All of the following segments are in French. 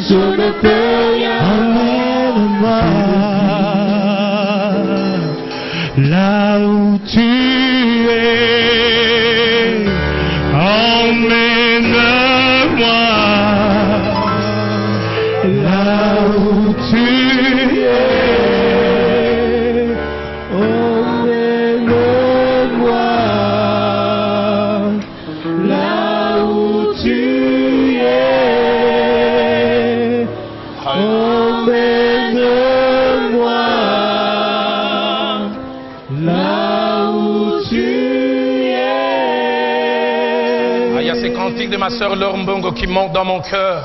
Je ne peux rien, emmène-moi là où tu es, emmène-moi là où tu es, emmène-moi là où tu es. Emmène-moi là où tu es. Ah, il y a ces cantiques de ma sœur Laure Mbongo qui montent dans mon cœur.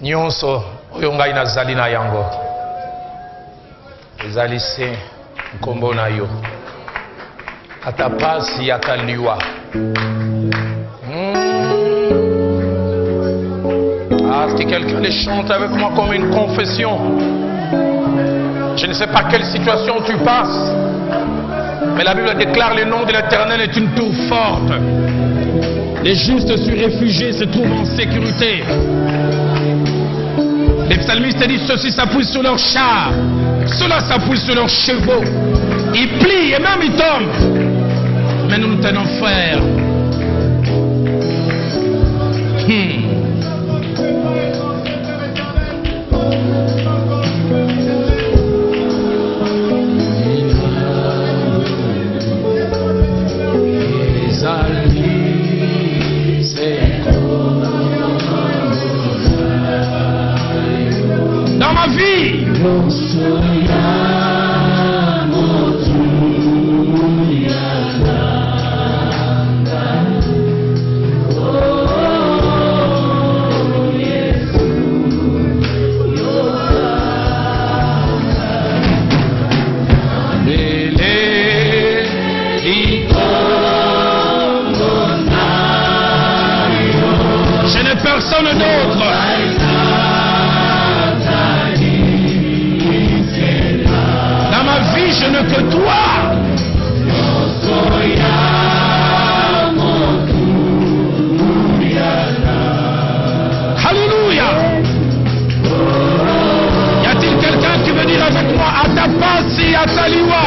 Nyonso, oyo ngai nazali na yango. Ezali se nkombo na yo. Ata pasi ata liwa. Ah, si quelqu'un les chante avec moi comme une confession. Je ne sais pas quelle situation tu passes, mais la Bible déclare le nom de l'Éternel est une tour forte. Les justes sur réfugiés se trouvent en sécurité. Les psalmistes disent ceux-ci s'appuient sur leurs chars, ceux-là s'appuient sur leurs chevaux. Ils plient et même ils tombent. Mais nous nous tenons frères. Dans ma vie, je n'ai personne d'autre. Dans ma vie, je n'ai que toi. Alléluia. Y a-t-il quelqu'un qui veut dire avec moi Atapasi Ataliwa?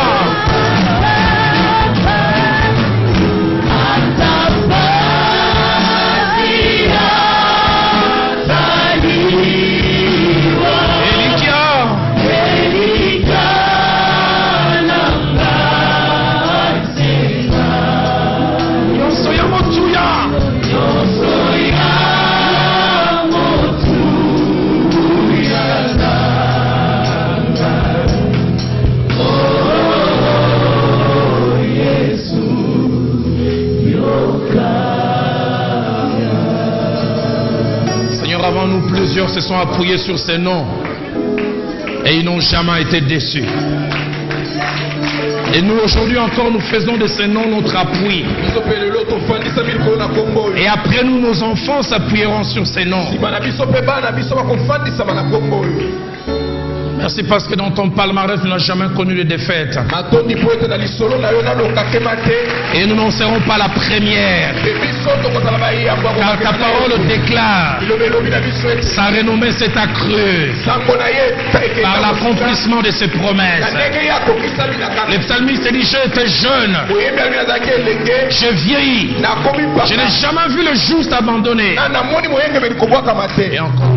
Avant nous, plusieurs se sont appuyés sur ces noms et ils n'ont jamais été déçus. Et nous aujourd'hui encore nous faisons de ces noms notre appui. Et après nous, nos enfants s'appuieront sur ces noms. Merci parce que dans ton palmarès, tu n'as jamais connu de défaite. Et nous n'en serons pas la première. Car ta parole déclare, sa renommée s'est accrue par l'accomplissement de ses promesses. Le psalmiste dit, j'étais jeune, je vieillis, je n'ai jamais vu le juste abandonné. Et encore,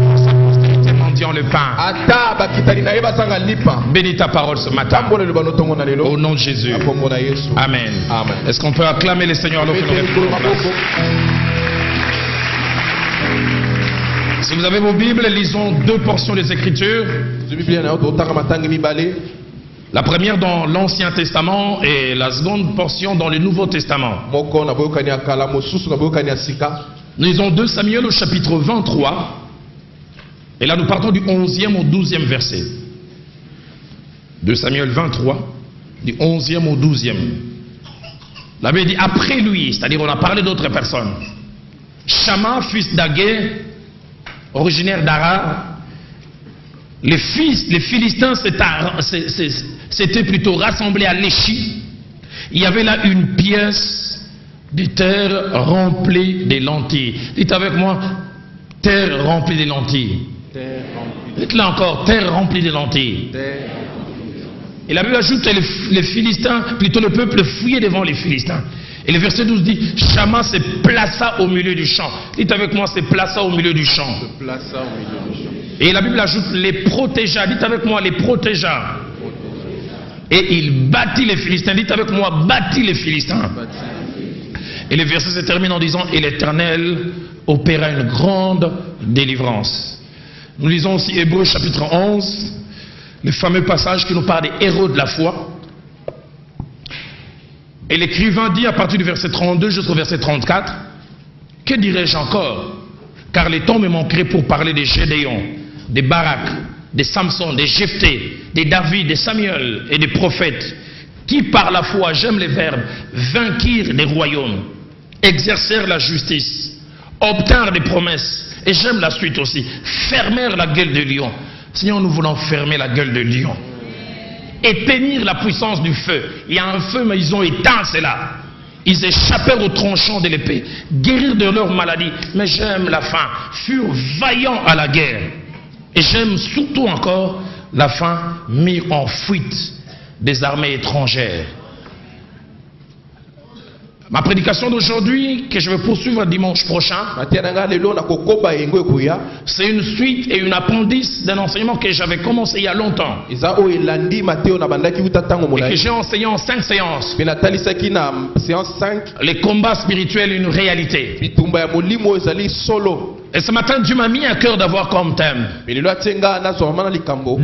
mendiant le pain. Bénis ta parole ce matin. Au nom de Jésus. Amen. Est-ce qu'on peut acclamer le Seigneur alors que nous répondons? Si vous avez vos Bibles, lisons deux portions des Écritures. La première dans l'Ancien Testament et la seconde portion dans le Nouveau Testament. Nous lisons 2 Samuel au chapitre 23. Et là, nous partons du 11e au 12e verset. De Samuel 23, du 11e au 12e. La Bible dit, après lui, c'est-à-dire on a parlé d'autres personnes. Shama, fils d'Agé, originaire d'Ara. Les Philistins s'étaient plutôt rassemblés à Léchi. Il y avait là une pièce de terre remplie de lentilles. Dites avec moi, terre remplie de lentilles. Dites là encore, terre remplie de lentilles. Et la Bible ajoute que les Philistins, plutôt le peuple, fouillait devant les Philistins. Et le verset 12 dit, Shama se plaça au milieu du champ. Dites avec moi, se plaça au milieu du champ. Et la Bible ajoute, les protégea. Dites avec moi, les protégea. Et il bâtit les Philistins. Dites avec moi, bâtit les Philistins. Et le verset se termine en disant, et l'Éternel opéra une grande délivrance. Nous lisons aussi Hébreux chapitre 11, le fameux passage qui nous parle des héros de la foi. Et l'écrivain dit à partir du verset 32 jusqu'au verset 34, que dirais-je encore? Car les temps me manqueraient pour parler des Gédéon, des Barak, des Samson, des Jephthé, des David, des Samuel et des prophètes, qui par la foi, j'aime les verbes, vainquirent des royaumes, exercèrent la justice, obtinrent des promesses, et j'aime la suite aussi, fermèrent la gueule de lion. Seigneur, nous voulons fermer la gueule de lion. Éteindre la puissance du feu. Il y a un feu, mais ils ont éteint cela. Ils échappèrent au tranchant de l'épée, guérir de leur maladie. Mais j'aime la fin. Furent vaillants à la guerre. Et j'aime surtout encore la fin, mis en fuite des armées étrangères. Ma prédication d'aujourd'hui, que je vais poursuivre dimanche prochain, c'est une suite et une appendice d'un enseignement que j'avais commencé il y a longtemps et que j'ai enseigné en 5 séances. Les combats spirituels, une réalité. Et ce matin, Dieu m'a mis à cœur d'avoir comme thème des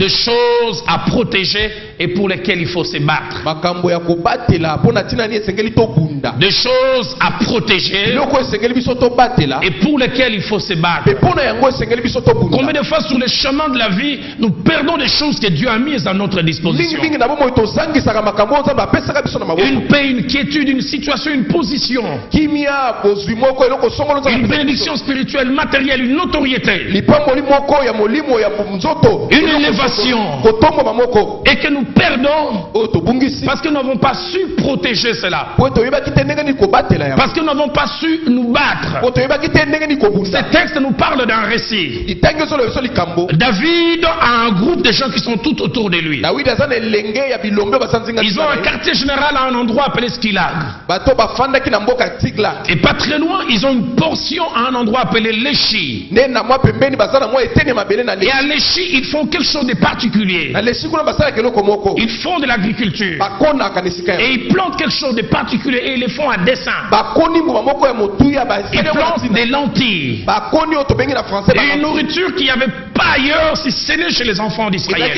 choses à protéger et pour lesquelles il faut se battre. Des choses à protéger et pour lesquelles il faut se battre. Combien de fois sur les chemins de la vie, nous perdons des choses que Dieu a mises à notre disposition. Une paix, une quiétude, une situation, une position. Une bénédiction spirituelle, matérielle, une notoriété, une élévation, et que nous perdons parce que nous n'avons pas su protéger cela, parce que nous n'avons pas su nous battre. Ce texte nous parle d'un récit. David a un groupe de gens qui sont tout autour de lui. Ils ont un quartier général à un endroit appelé Skillag, et pas très loin ils ont une portion à un endroit appelé Léchi. Et à Léchi, ils font quelque chose de particulier. Ils font de l'agriculture. Et ils plantent quelque chose de particulier et ils le font à dessein. Ils plantent des lentilles. Et une nourriture qu'il n'y avait pas ailleurs si ce n'est chez les enfants d'Israël.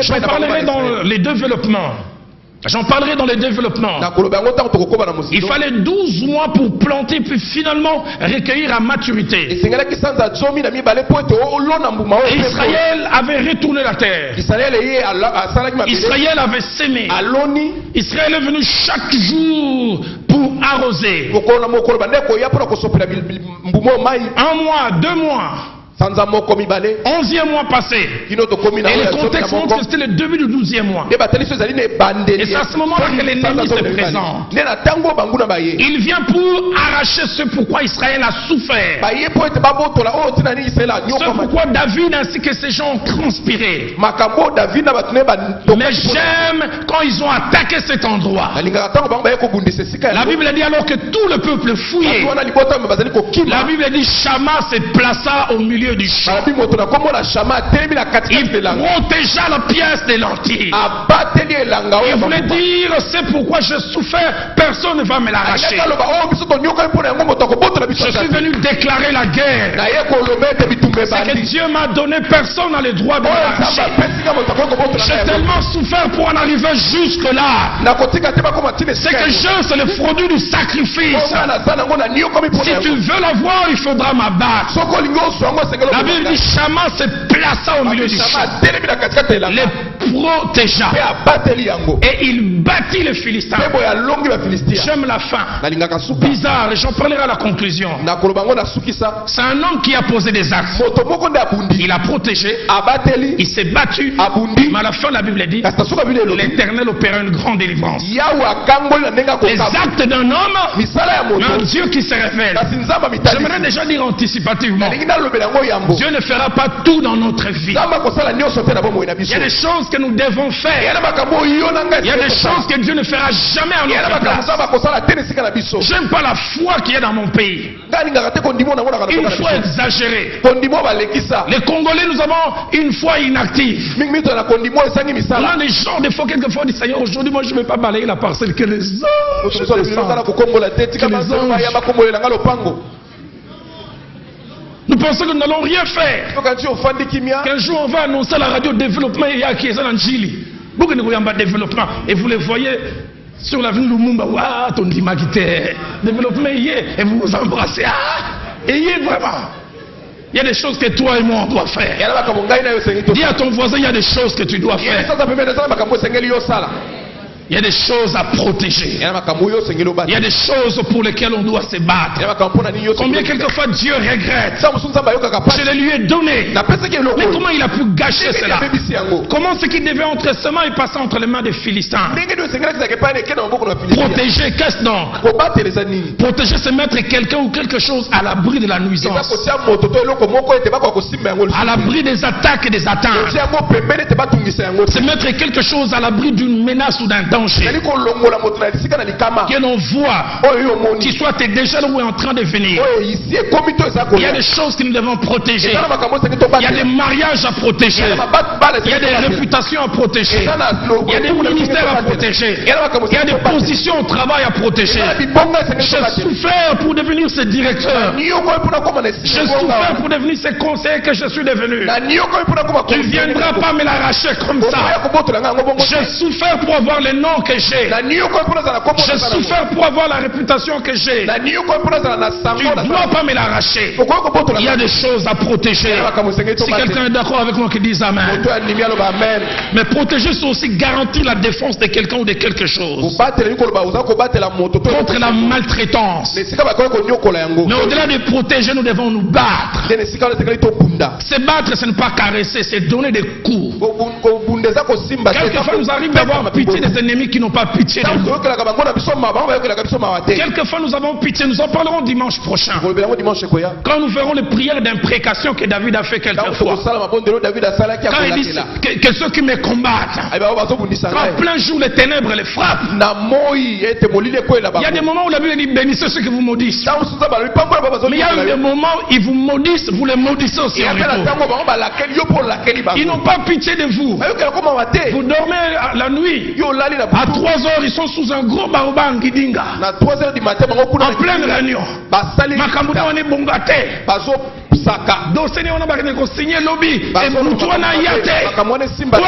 J'en parlerai dans les développements. J'en parlerai dans les développements. Il fallait 12 mois pour planter puis finalement recueillir à maturité. Et Israël avait retourné la terre. Israël avait sémé. Israël est venu chaque jour pour arroser. 1 mois, 2 mois. 11e mois passé. Et le contexte montre que c'était le début du 12e mois. Et c'est à ce moment-là que l'ennemi se présente. Il vient pour arracher ce pourquoi Israël a souffert. Ce pourquoi David ainsi que ses gens ont transpiré. Mais j'aime quand ils ont attaqué cet endroit. La Bible dit alors que tout le peuple fouillait. La Bible dit Shama se plaça au milieu du champ. Il protégea la pièce des lentilles. Il voulait dire c'est pourquoi je souffert, personne ne va me l'arracher. Je suis venu déclarer la guerre. C'est que Dieu m'a donné, personne n'a le droit de m'arracher. J'ai tellement souffert pour en arriver jusque là. C'est que c'est le produit du sacrifice. Si tu veux l'avoir, il faudra m'abattre. La Bible dit Shama se plaça au milieu du champ, les protégea et il battit les Philistins. J'aime la fin. Bizarre, j'en parlerai à la conclusion. C'est un homme qui a posé des actes. Il a protégé, il s'est battu, mais à la fin la Bible dit l'Éternel opéra une grande délivrance. Les actes d'un homme, mais un Dieu qui se révèle. J'aimerais déjà dire anticipativement, Dieu ne fera pas tout dans notre vie. Il y a des choses que nous devons faire. Il y a des choses que Dieu ne fera jamais à notre place. J'aime pas la foi qu'il y a dans mon pays. Une foi exagérée. Les Congolais, nous avons une foi inactive. On a des gens, des fois, quelquefois, disent Seigneur, aujourd'hui, moi, je ne vais pas balayer la parcelle que les anges descendent. Nous pensons que nous n'allons rien faire. Qu'un jour on va annoncer à la radio développement et qui est en Chili. Beaucoup de développement. Et vous les voyez sur l'avenue Lumumba. Waouh, ton dimagité. Développement et vous vous embrassez. Et vraiment. Il y a des choses que toi et moi on doit faire. Dis à ton voisin, il y a des choses que tu dois faire. Il y a des choses à protéger. Il y a des choses pour lesquelles on doit se battre. Combien quelquefois Dieu regrette. Je les lui ai donné. Mais comment il a pu gâcher cela? Comment ce qui devait entre ses mains est passé entre les mains des Philistins? Protéger, qu'est-ce donc? Protéger, c'est mettre quelqu'un ou quelque chose à l'abri de la nuisance, à l'abri des attaques et des atteintes. C'est mettre quelque chose à l'abri d'une menace ou d'un danger que l'on voit, qui soit déjà là ou est en train de venir. Il y a des choses que nous devons protéger. Il y a des mariages à protéger. Il y a des réputations à protéger. Il y a des ministères à protéger. Il y a des positions au travail à protéger. J'ai souffert pour devenir ce directeur. J'ai souffert pour devenir ce conseiller que je suis devenu. Tu ne viendras pas me l'arracher comme ça. J'ai souffert pour avoir les noms que j'ai. J'ai souffert pour avoir la réputation que j'ai. Tu ne dois pas me l'arracher. Il y a des choses à protéger. Si quelqu'un est d'accord avec moi, qui dise Amen. Mais protéger, c'est aussi garantir la défense de quelqu'un ou de quelque chose contre la maltraitance. Mais au-delà de protéger, nous devons nous battre. Se battre, ce n'est pas caresser, c'est donner des coups. Quelquefois, nous arrive d'avoir pitié des ennemis qui n'ont pas pitié de nous. Quelquefois, nous avons pitié. Nous en parlerons dimanche prochain, quand nous verrons les prières d'imprécation que David a fait quelquefois. Quand il dit que ceux qui me combattent, quand plein jour les ténèbres les frappent, il y a des moments où la Bible dit bénissez ceux qui vous maudissent. Mais il y a des moments où ils vous maudissent, vous les maudissez aussi en retour. Ils n'ont pas pitié de vous. Vous dormez la nuit. À 3 heures, ils sont sous un gros baobab Ngidinga. En pleine réunion. Makambuda on est bongate. Dossier on a bagné ko signer lobby. Et mutuwa na yate.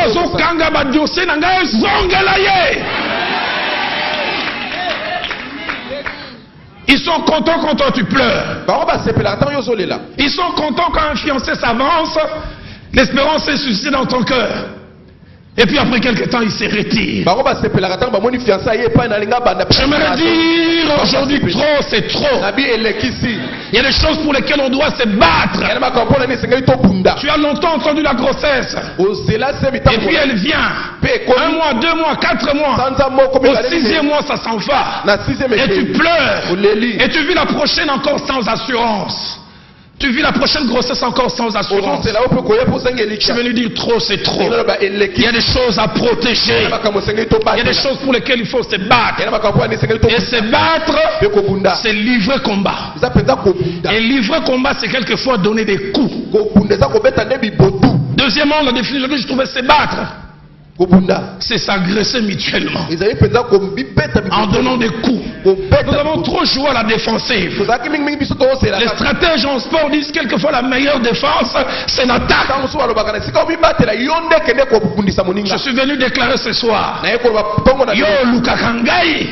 Ozo kanga ba dossier na ngai zongela ye. Ils sont contents quand toi tu pleures. Ils sont contents quand un fiancé s'avance. L'espérance est suscitée dans ton cœur. Et puis après quelques temps, il se retire. J'aimerais dire aujourd'hui, trop, c'est trop. Il y a des choses pour lesquelles on doit se battre. Tu as longtemps entendu la grossesse. Et puis elle vient. 1 mois, 2 mois, 4 mois. Au 6e mois, ça s'en va. Et tu pleures. Et tu vis la prochaine encore sans assurance. Tu vis la prochaine grossesse encore sans assurance. Je suis venu dire trop, c'est trop. Il y a des choses à protéger. Il y a des choses pour lesquelles il faut se battre. Et se battre, c'est livrer combat. Et livrer combat, c'est quelquefois donner des coups. Deuxièmement, la définition que je trouvais, c'est battre. C'est s'agresser mutuellement en donnant des coups. Nous avons trop joué à la défensive. Les stratèges en sport disent quelquefois la meilleure défense, c'est l'attaque. Je suis venu déclarer ce soir, yo Lukakangai,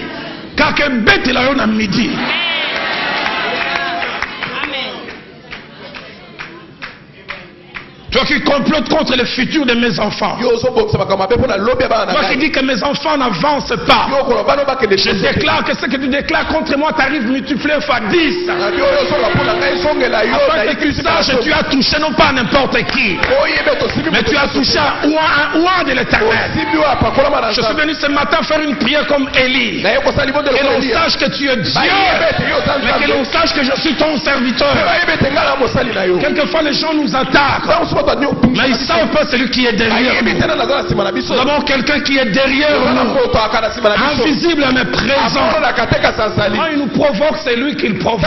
kakebete la yo na midi. Toi qui complotes contre le futur de mes enfants. Toi qui dis que mes enfants n'avancent pas. Je déclare que ce que tu déclares contre moi t'arrive multiplié fois 10. Afin que tu saches, tu as touché non pas n'importe qui, mais tu as touché à un de l'Éternel. Je suis venu ce matin faire une prière comme Élie. Que l'on sache que tu es Dieu, mais que l'on sache que je suis ton serviteur. Quelquefois les gens nous attaquent, mais ils savent pas celui qui est derrière nous. Nous avons quelqu'un qui est derrière nous, invisible mais présent. Quand il nous provoque, c'est lui qui le provoque.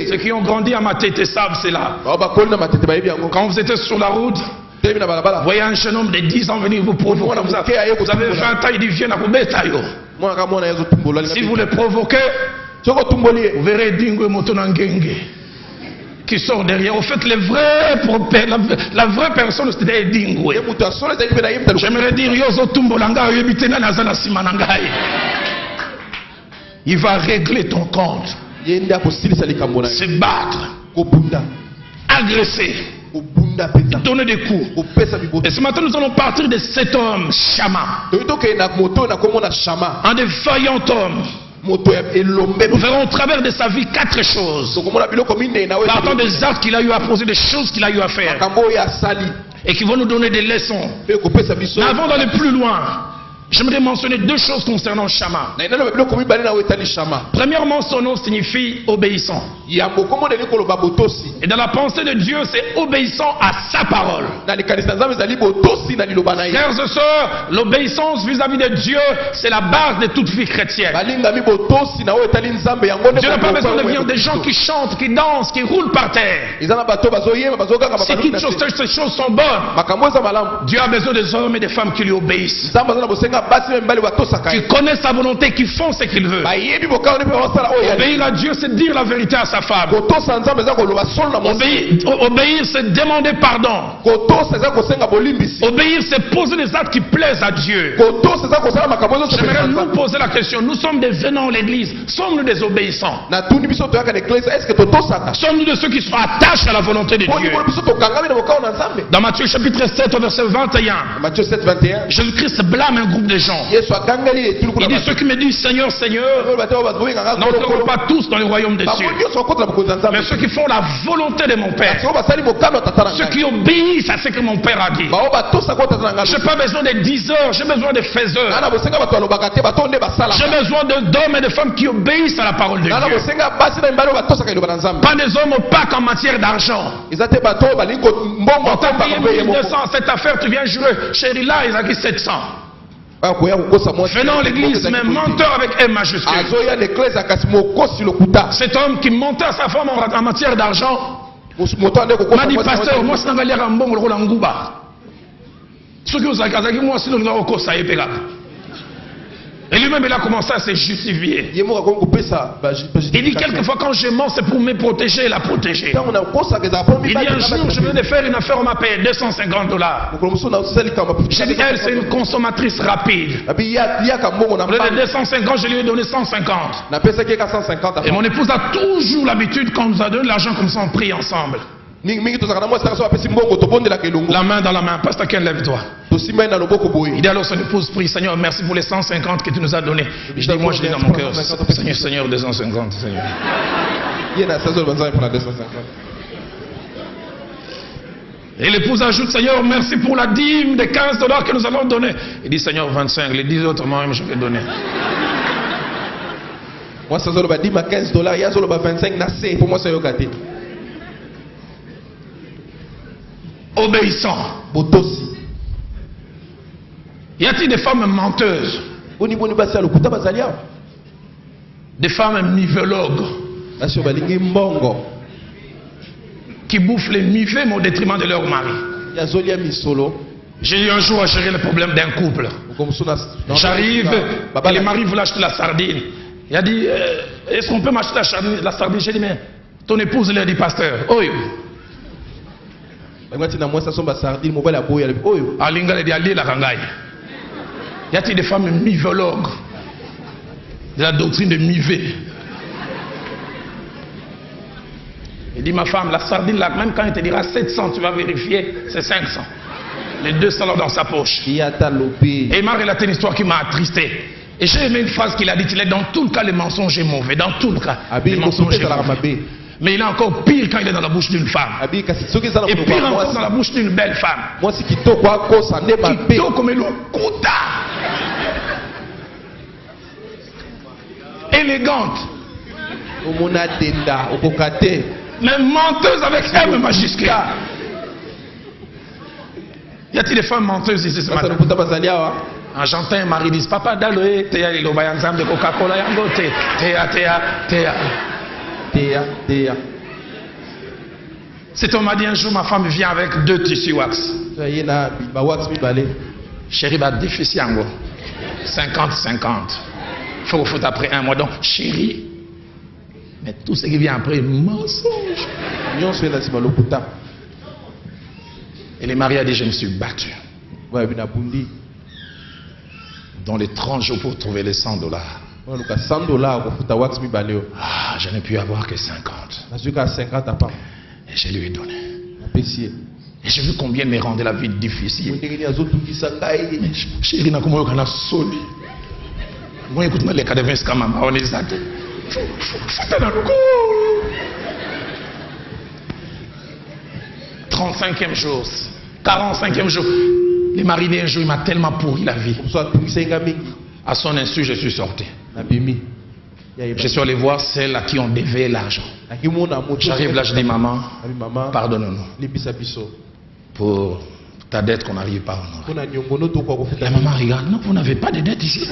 Ceux qui ont grandi à Matete savent cela. Quand vous étiez sur la route, vous voyez un jeune homme de 10 ans venir vous provoquer. Vous avez 20 ans, il dit viens à Kubetayo. Si vous le provoquez, vous verrez Dingo Motonangenge qui sort derrière. Au fait, la vraie personne, c'était Dingo. J'aimerais dire Yozo Tumbolanga, il va régler ton compte. Se battre, agresser, donner des coups. Et ce matin, nous allons partir de cet homme, Shama, un des vaillants hommes. Nous verrons au travers de sa vie 4 choses. Partant des actes qu'il a eu à poser, des choses qu'il a eu à faire, et qui vont nous donner des leçons. Mais avant d'aller plus loin, j'aimerais mentionner 2 choses concernant Shama. Premièrement, son nom signifie obéissant. Et dans la pensée de Dieu, c'est obéissant à sa parole. Frères et sœurs, l'obéissance vis-à-vis de Dieu, c'est la base de toute vie chrétienne. Dieu n'a pas besoin de venir des gens qui chantent, qui dansent, qui roulent par terre. Si toutes ces choses sont bonnes, Dieu a besoin des hommes et des femmes qui lui obéissent, qui connaissent sa volonté, qui font ce qu'il veut. Obéir à Dieu, c'est dire la vérité à sa femme. Obéir, c'est demander pardon. Obéir, c'est poser des actes qui plaisent à Dieu. J'aimerais nous poser la question, nous sommes des venants à l'église, sommes-nous des obéissants? Sommes-nous de ceux qui sont attachés à la volonté de Dieu? Dans Matthieu chapitre 7 verset 21, Jésus-Christ blâme un groupe de gens. Il dit ceux qui me disent Seigneur, Seigneur n'entreront pas tous dans le royaume des cieux, mais ceux qui font la volonté de mon Père, ceux qui obéissent à ce que mon Père a dit. Je n'ai pas besoin de diseurs, j'ai besoin de faiseurs. J'ai besoin d'hommes et de femmes qui obéissent à la parole de Dieu. Pas des hommes opaques en matière d'argent. On t'a payé 1200 à cette affaire, tu viens jurer. Chérie là, ils ont dit 700. Venant à l'église, mais menteur avec M majuscule. Cet homme qui mentait à sa femme en matière d'argent m'a dit pasteur, moi c'est un galère en bon rôle en Gouba. Ce que vous avez moi c'est le rôle ça est pégable. Et lui-même il a commencé à se justifier. Il dit quelquefois quand je mens c'est pour me protéger et la protéger. Il dit un jour je venais de faire une affaire, on m'a payé $250. J'ai dit elle c'est une consommatrice rapide. Au lieu de 250 je lui ai donné 150. Et mon épouse a toujours l'habitude quand on nous a donné l'argent comme ça on prie ensemble. La main dans la main, pasteur Ken, lève-toi. Il dit alors son épouse prie, Seigneur, merci pour les 150 que tu nous as donnés. Je dis, moi je dis dans mon cœur, Seigneur, Seigneur, 250, Seigneur. Et l'épouse ajoute, Seigneur, merci pour la dîme de $15 que nous allons donner. Il dit, Seigneur, 25, les 10 autres, moi-même, je vais donner. Moi, ça va dire $15, il y a 25, pour moi, c'est yogaté. Obéissant. Y a-t-il des femmes menteuses? Des femmes nivologues qui bouffent les nivets mais au détriment de leur mari. J'ai eu un jour à gérer le problème d'un couple. J'arrive et le mari voulait acheter la sardine. Il a dit est-ce qu'on peut m'acheter la sardine? J'ai dit mais ton épouse lui a dit pasteur. Oh, y a-t-il des femmes mivologues de la doctrine de Mivé? Il dit, ma femme, la sardine là, même quand il te dira 700, tu vas vérifier, c'est 500. Les 200 là dans sa poche. Et il m'a relaté une histoire qui m'a attristé. Et j'ai aimé une phrase qu'il a dit, il est dans tout le cas, le mensonge est mauvais. Dans tout le cas, le mensonge est mauvais. Mais il est encore pire quand il est dans la bouche d'une femme. Et pire encore dans la bouche d'une belle femme. Kitoko comme le kuta. Élégante. Mais menteuse avec M majuscule. Y a-t-il des femmes menteuses ici ce matin? En chantant, un mari dit, papa Daloé, Théa, il a un exemple de Coca-Cola, Théa. Cet homme m'a dit un jour, ma femme vient avec 2 tissus wax. Chérie, va déficit en gros. 50-50. Faut que faut après un mois. Donc, chérie, mais tout ce qui vient après, mensonge. Et le mari a dit, je me suis battu. Dans les 30 jours pour trouver les $100. Ah, je n'ai pu avoir que 50. Et je lui ai donné. Et j'ai vu combien me rendait la vie difficile. Chérie, n'a soli. Moi, écoute-moi, les cas de Vince Kamama, on est exact. Faut dans le coup. 35e jour, 45e jour. Le mari d'un jour, il m'a tellement pourri la vie. À son insu, je suis sorti. Je suis allé voir celles à qui on devait l'argent. J'arrive là, je dis, maman, pardonne-nous pour ta dette qu'on n'arrive pas à honorer. La maman regarde, non, vous n'avez pas de dette ici.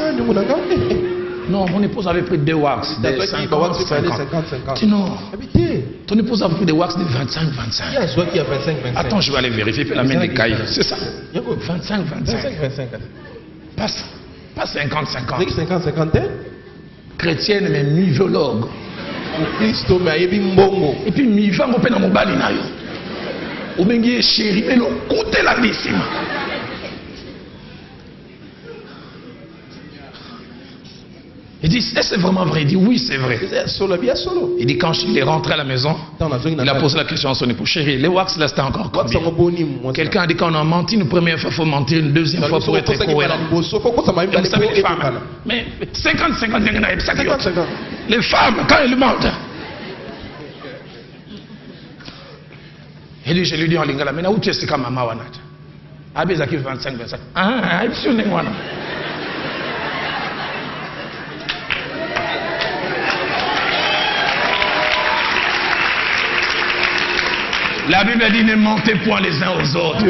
Non, mon épouse avait pris 2 wax de 50. Non, ton épouse avait pris des wax de 25-25. Attends, je vais aller vérifier, puis la main des cailles. C'est ça. 25-25. Pas 50-50. Chrétienne, mais mivologue. Et puis, miva, on peut dans mon bali. Ou bien, chéri, mais l'on côté la lissime. Il dit, est-ce que c'est vraiment vrai? Il dit, oui, c'est vrai. Il dit, quand il est rentré à la maison, il a posé la question à son époux. Chérie, les wax, là, c'était encore combien? Quelqu'un a dit qu'on a menti une première fois, il faut mentir une deuxième fois pour être cohérent. Vous savez, les femmes, mais 50-50, les femmes, quand elles mentent. Et lui, je lui dis en lingala, mais où tu es, c'est comme maman Wanat? Abizaki 25-25. Ah, je suis né, moi. La Bible dit ne mentez point les uns aux autres.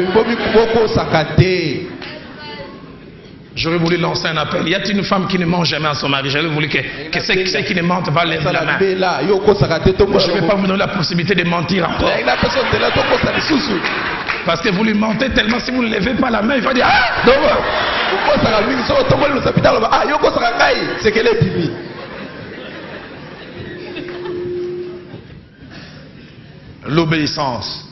J'aurais voulu lancer un appel. Y a-t-il une femme qui ne ment jamais à son mari? J'aurais voulu que ceux qui ne mentent va lever la main. Je ne vais pas vous donner la possibilité de mentir encore. Parce que vous lui mentez tellement, si vous ne levez pas la main, il va dire ah c'est qu'elle est bibi. L'obéissance.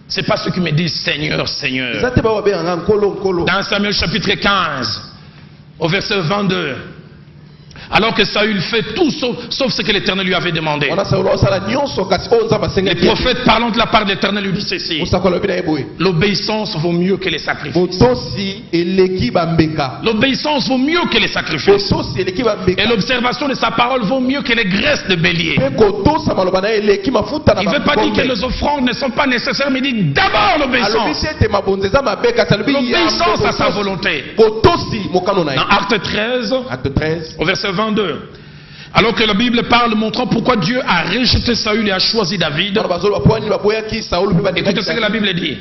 C'est pas ceux qui me disent Seigneur, Seigneur. Dans Samuel chapitre 15, au verset 22. Alors que Saül fait tout sauf ce que l'Éternel lui avait demandé. Les prophètes parlant de la part de l'Éternel lui disent ceci. L'obéissance vaut mieux que les sacrifices. L'obéissance vaut mieux que les sacrifices. Et l'observation de sa parole vaut mieux que les graisses de bélier. Il ne veut pas dire que les offrandes ne sont pas nécessaires, mais il dit d'abord l'obéissance. L'obéissance à sa volonté. Dans Acte 13, au verset 22. Alors que la Bible parle montrant pourquoi Dieu a rejeté Saül et a choisi David. Écoutez ce que la Bible dit.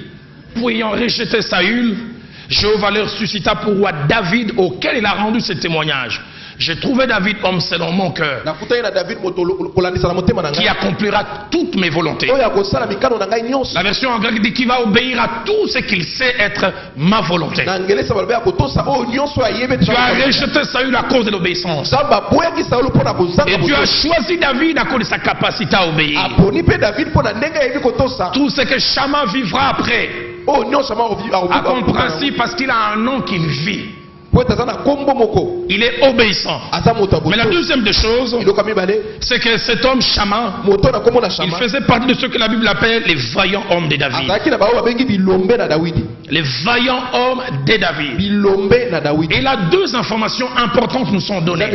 Pour ayant rejeté Saül, Jéhovah leur suscita pour roi David, auquel il a rendu ce témoignage. J'ai trouvé David homme selon mon cœur, qui accomplira toutes mes volontés. La version en grec dit qu'il va obéir à tout ce qu'il sait être ma volonté. Tu as rejeté Saül à cause de l'obéissance. Et tu as choisi David à cause de sa capacité à obéir. Tout ce que Chama vivra après a comme principe parce qu'il a un nom qu'il vit. Il est obéissant. Mais la deuxième des choses, c'est que cet homme Shama, il faisait partie de ce que la Bible appelle les vaillants hommes de David. Les vaillants hommes de David. Et là, deux informations importantes nous sont données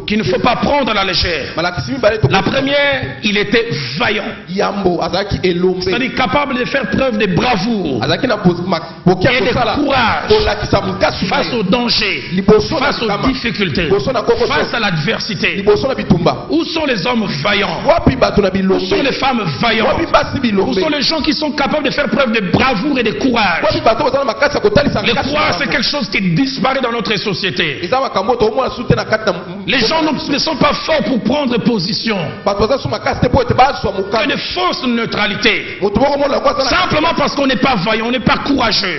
qu'il ne faut pas prendre à la légère. La première, il était vaillant, c'est-à-dire capable de faire preuve de bravoure et de courage face aux dangers, face aux difficultés, face à l'adversité. Où sont les hommes vaillants? Où sont les femmes vaillantes? Où sont les gens qui sont capables de faire preuve de bravoure et de courage? Le courage, c'est quelque chose qui disparaît dans notre société. Les gens ne sont pas forts pour prendre position. Que de fausses neutralités. Simplement parce qu'on n'est pas vaillant, on n'est pas courageux.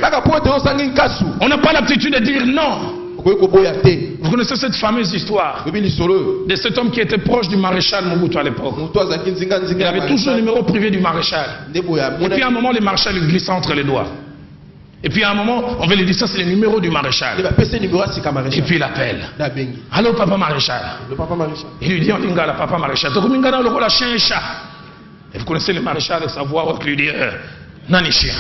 On n'a pas l'aptitude de dire non. Vous connaissez cette fameuse histoire de cet homme qui était proche du maréchal Mobutu à l'époque. Il avait toujours le numéro privé du maréchal. Et puis à un moment, le maréchal lui glisse entre les doigts. Et puis à un moment, on va lui dire ça, c'est le numéro du maréchal. Et puis il appelle. Allô, papa maréchal. Il lui dit en lingala, papa maréchal. Et vous connaissez le maréchal et sa voix qui lui dit Nani chien.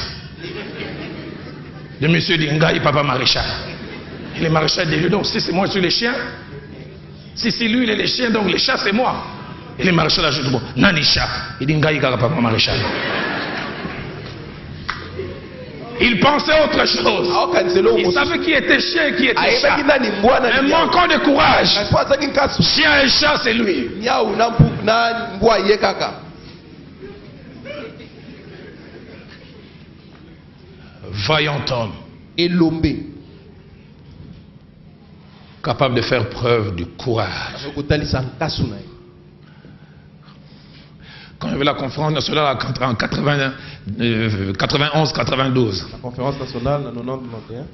Le monsieur dit Ngaï, papa maréchal. Et le maréchal dit donc, si c'est moi, je suis le chien. Si c'est lui, il est le chien, donc le chat, c'est moi. Et le maréchal ajoute bon, Nani chat. Il dit Ngaï, papa maréchal. Il pensait autre chose. Il savait qui était chien et qui était chat. Un manquant de courage. Chien et chat, c'est lui. Vaillant homme. Capable de faire preuve du courage. Quand il y avait la conférence nationale en 91-92, la conférence nationale en 90-91,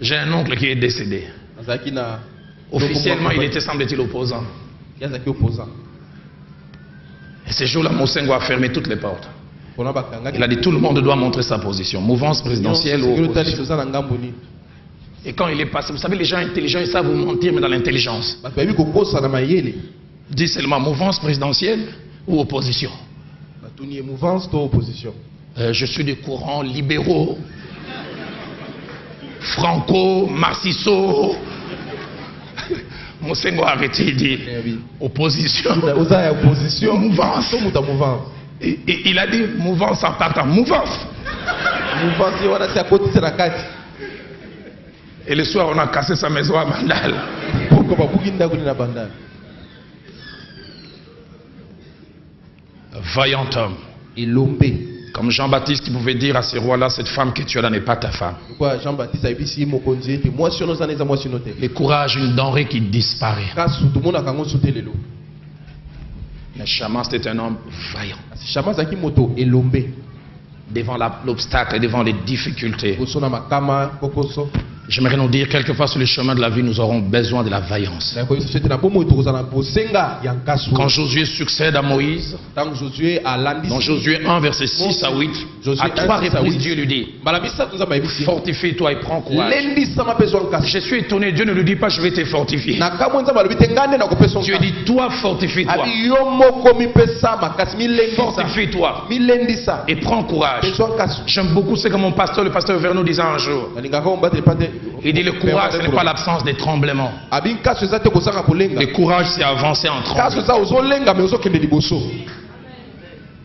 j'ai un oncle qui est décédé. Officiellement, il était, semble-t-il, opposant. Et ce jour-là, Mosengo a fermé toutes les portes. Il a dit tout le monde doit montrer sa position. Mouvance présidentielle ou opposition. Et quand il est passé, vous savez, les gens intelligents, ils savent vous mentir, mais dans l'intelligence. Dis seulement mouvance présidentielle ou opposition. Je suis des courants libéraux, franco, marxisto. Mosengo a arrêté, il dit opposition. Mouvance. Et il a dit mouvance en partant. Mouvance. Et le soir, on a cassé sa maison à Bandal. Vaillant homme. Comme Jean-Baptiste qui pouvait dire à ces rois-là, cette femme que tu as là n'est pas ta femme. Le courage, une denrée qui disparaît. Mais Shama, c'était un homme vaillant. Devant l'obstacle, devant les difficultés. J'aimerais nous dire, quelquefois sur le chemin de la vie, nous aurons besoin de la vaillance. Quand Josué succède à Moïse, dans Josué 1, verset 6 à 8, à 3 reprises, Dieu lui dit, fortifie-toi et prends courage. Je suis étonné, Dieu ne lui dit pas, je vais te fortifier. Dieu dit, toi, fortifie-toi. Fortifie-toi et prends courage. J'aime beaucoup ce que mon pasteur, le pasteur Vernon, disait un jour. Il dit le courage, ce n'est pas l'absence des tremblements. Le courage, c'est avancer en tremblant.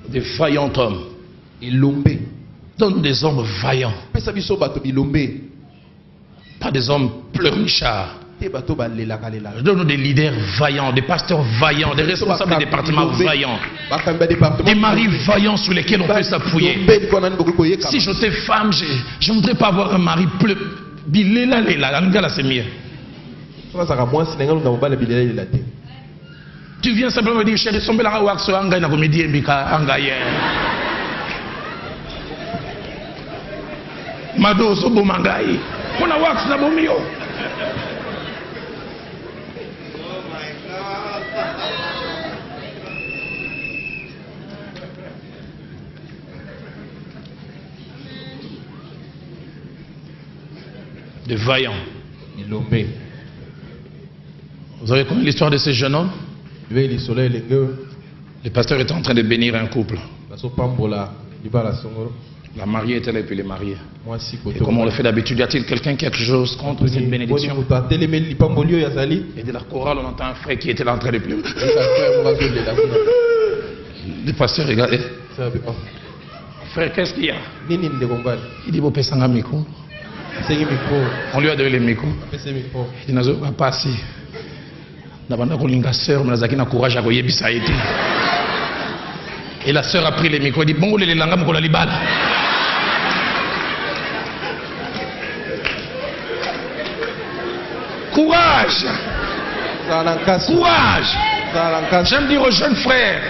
Des vaillants hommes. Donne des hommes vaillants. Pas des hommes pleurnichards. Donne-nous des leaders vaillants, des pasteurs vaillants, des responsables des départements vaillants, des maris vaillants sur lesquels on peut s'appuyer. Si j'étais femme, je ne voudrais pas avoir un mari bilela, c'est mieux. Tu viens simplement me dire, chérie, sombela wax anga na komedi mbika anga ye. Mado so bomangai. Kuna wax na bomio. De vaillants. Vous avez connu l'histoire de ce jeune homme? Le pasteur était en train de bénir un couple. La mariée était là et puis les mariés. Et comme on le fait d'habitude, y a-t-il quelqu'un qui a quelque chose contre cette bénédiction? Et de la chorale, on entend un frère qui était là en train de pleurer. Le pasteur regardait. Frère, qu'est-ce qu'il y a? Il dit, vous pouvez un micro. On lui a donné le micro. Il dit, nazo pas assis. D'abord, on a sœur, mais on a courage à goyebisa été. Et la sœur a pris le micro et dit, bon, les langues, on a les balles. Courage! Courage! J'aime dire aux jeunes frères,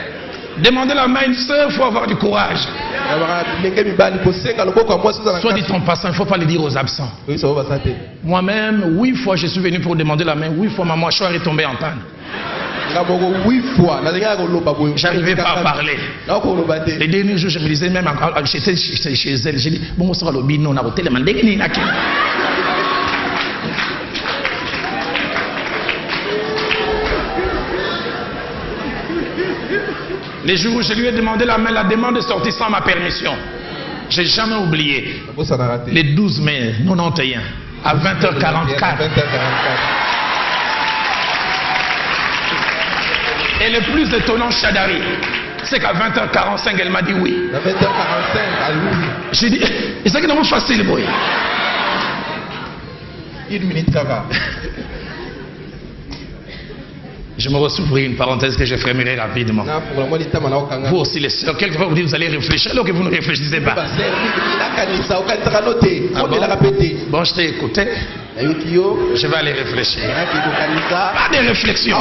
demandez la main à une sœur, il faut avoir du courage. Soit dit en passant, il ne faut pas le dire aux absents. Moi-même, 8 fois je suis venu pour demander la main, 8 fois ma mâchoire est tombée en panne. J'arrivais pas à parler. Les derniers jours, je me disais même, j'étais chez elle, j'ai dit, bon, ça va le bino, on a voté les mains. Les jours où je lui ai demandé la main, la demande est sortie sans ma permission. Je n'ai jamais oublié. Le 12 mai 91, à 20h44. Et le plus étonnant, Chadari, c'est qu'à 20h45, elle m'a dit oui. À 20h45, j'ai dit, et c'est que non facile, boy. 1 minute, ça va. Je me rouvrirai une parenthèse que je fermerai rapidement. Vous aussi les sœurs, quelquefois vous allez réfléchir alors que vous ne réfléchissez pas. Ah bon, je t'ai écouté. Je vais aller réfléchir. Pas de réflexion.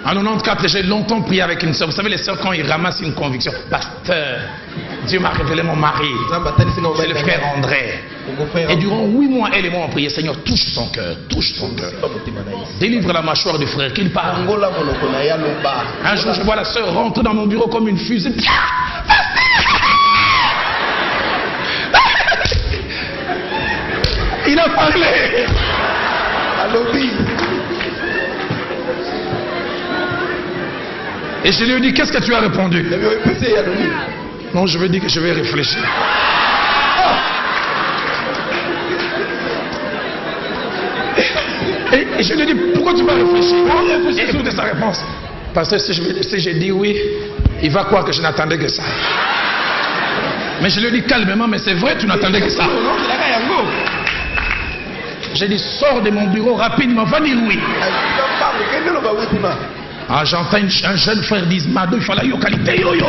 En 94, j'ai longtemps prié avec une sœur. Vous savez, les sœurs, quand ils ramassent une conviction, pasteur, Dieu m'a révélé mon mari. C'est le frère André. Et durant 8 mois, elle et moi, on prié, Seigneur, touche son cœur, touche son cœur. Délivre la mâchoire du frère, qu'il parle. Un jour, je vois la sœur rentrer dans mon bureau comme une fusée. Il a parlé. Et je lui ai dit, qu'est-ce que tu as répondu? Non, je veux dire que je vais réfléchir. Et je lui ai dit, pourquoi tu vas réfléchir? Et écoutez sa réponse. Parce que si j'ai dit oui, il va croire que je n'attendais que ça. Mais je lui ai dit calmement, mais c'est vrai, tu n'attendais que ça. J'ai dit, sors de mon bureau rapidement, va dire oui. Ah, j'entends un jeune frère dire, Mado, il faut la qualité yo-yo.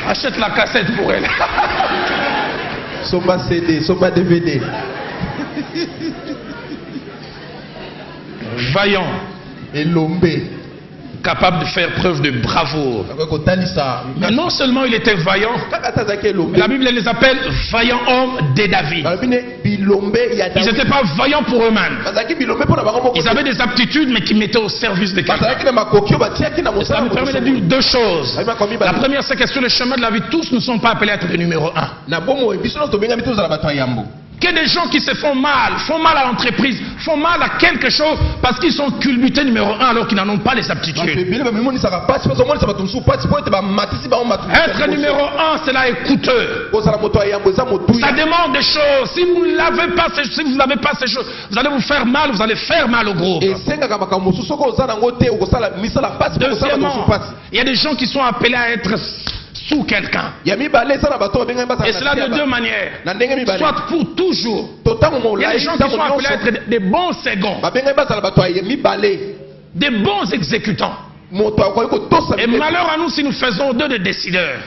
Achète la cassette pour elle. Soma CD, Soma DVD. Vaillant. Et Lombé. Capable de faire preuve de bravoure. Mais non seulement il était vaillant, mais la Bible les appelle vaillants hommes de David. Ils n'étaient pas vaillants pour eux-mêmes. Ils avaient des aptitudes mais qui mettaient au service de quelqu'un. Ça me permet de dire 2 choses. La première, c'est que sur le chemin de la vie, tous ne sont pas appelés à être le numéro 1. Que des gens qui se font mal à l'entreprise, font mal à quelque chose parce qu'ils sont culbutés numéro 1 alors qu'ils n'en ont pas les aptitudes. Être numéro 1, cela est coûteux. Ça demande des choses. Si vous n'avez pas ces choses, vous allez vous faire mal, vous allez faire mal au groupe. Deuxièmement, il y a des gens qui sont appelés à être sous quelqu'un. Et cela de 2 manières. Soit pour toujours. Il y a des gens qui sont appelés à être des bons seconds. Des bons exécutants. Et malheur à nous si nous faisons d'eux des décideurs.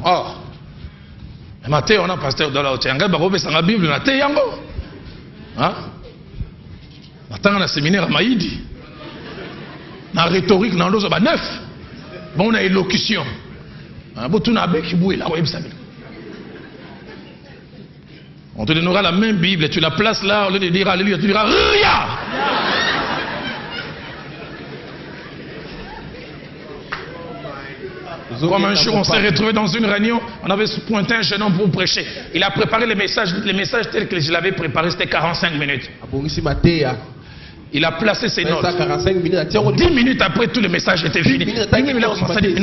Oh. Matin, on a pasteur dans la haute. La Bible, on a yango. Hein? Matin, on a séminaire à Maïdi. Dans la rhétorique, dans l'eau, 9. Bon, on a élocution. On te donnera la même Bible et tu la places là, au lieu de dire Alléluia, tu diras Ria. Comme un jour, on s'est retrouvé dans une réunion, on avait pointé un jeune homme pour prêcher. Il a préparé les messages tels que je l'avais préparé, c'était 45 minutes. Il a placé ses notes. 10 minutes après, tout le message était fini. Il a commencé à dire,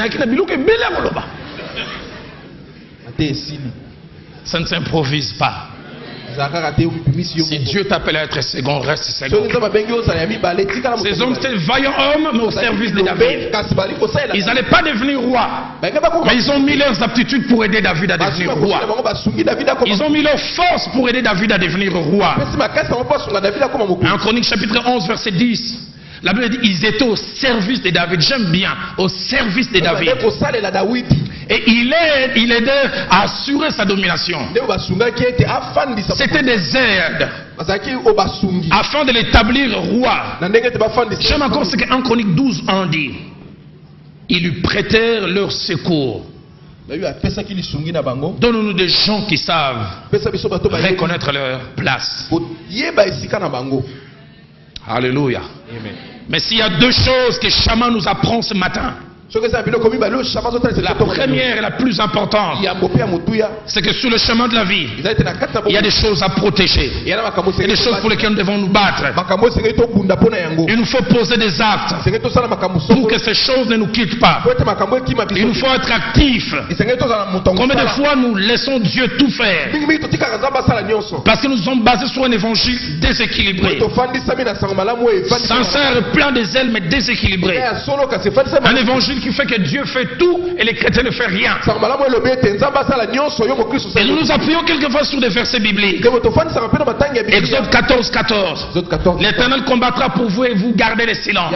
ça ne s'improvise pas. Si Dieu t'appelle à être second, reste second. Ces hommes étaient vaillants hommes, mais au service de David. Ils n'allaient pas devenir rois, mais ils ont mis leurs aptitudes pour aider David à devenir roi. Ils ont mis leur force pour aider David à devenir roi. 1 Chronique chapitre 11 verset 10. La Bible dit ils étaient au service de David. J'aime bien, au service de David. Et il aidait à assurer sa domination. C'était des aides afin de l'établir roi. J'aime encore ce que 1 Chronique 12 en dit. Ils lui prêtèrent leur secours. Donne-nous des gens qui savent reconnaître leur place. Alléluia. Mais s'il y a deux choses que Shammah nous apprend ce matin, la première et la plus importante, c'est que sur le chemin de la vie, il y a des choses à protéger. Il y a des choses pour lesquelles nous devons nous battre. Il nous faut poser des actes pour que ces choses ne nous quittent pas. Il nous faut être actifs. Combien de fois nous laissons Dieu tout faire parce que nous sommes basés sur un évangile déséquilibré, sincère, plein de zèle mais déséquilibré. Un évangile qui fait que Dieu fait tout et les chrétiens ne font rien. Et nous nous appuyons quelquefois sur des versets bibliques. Exode 14, 14. L'Éternel combattra pour vous et vous gardez le silence.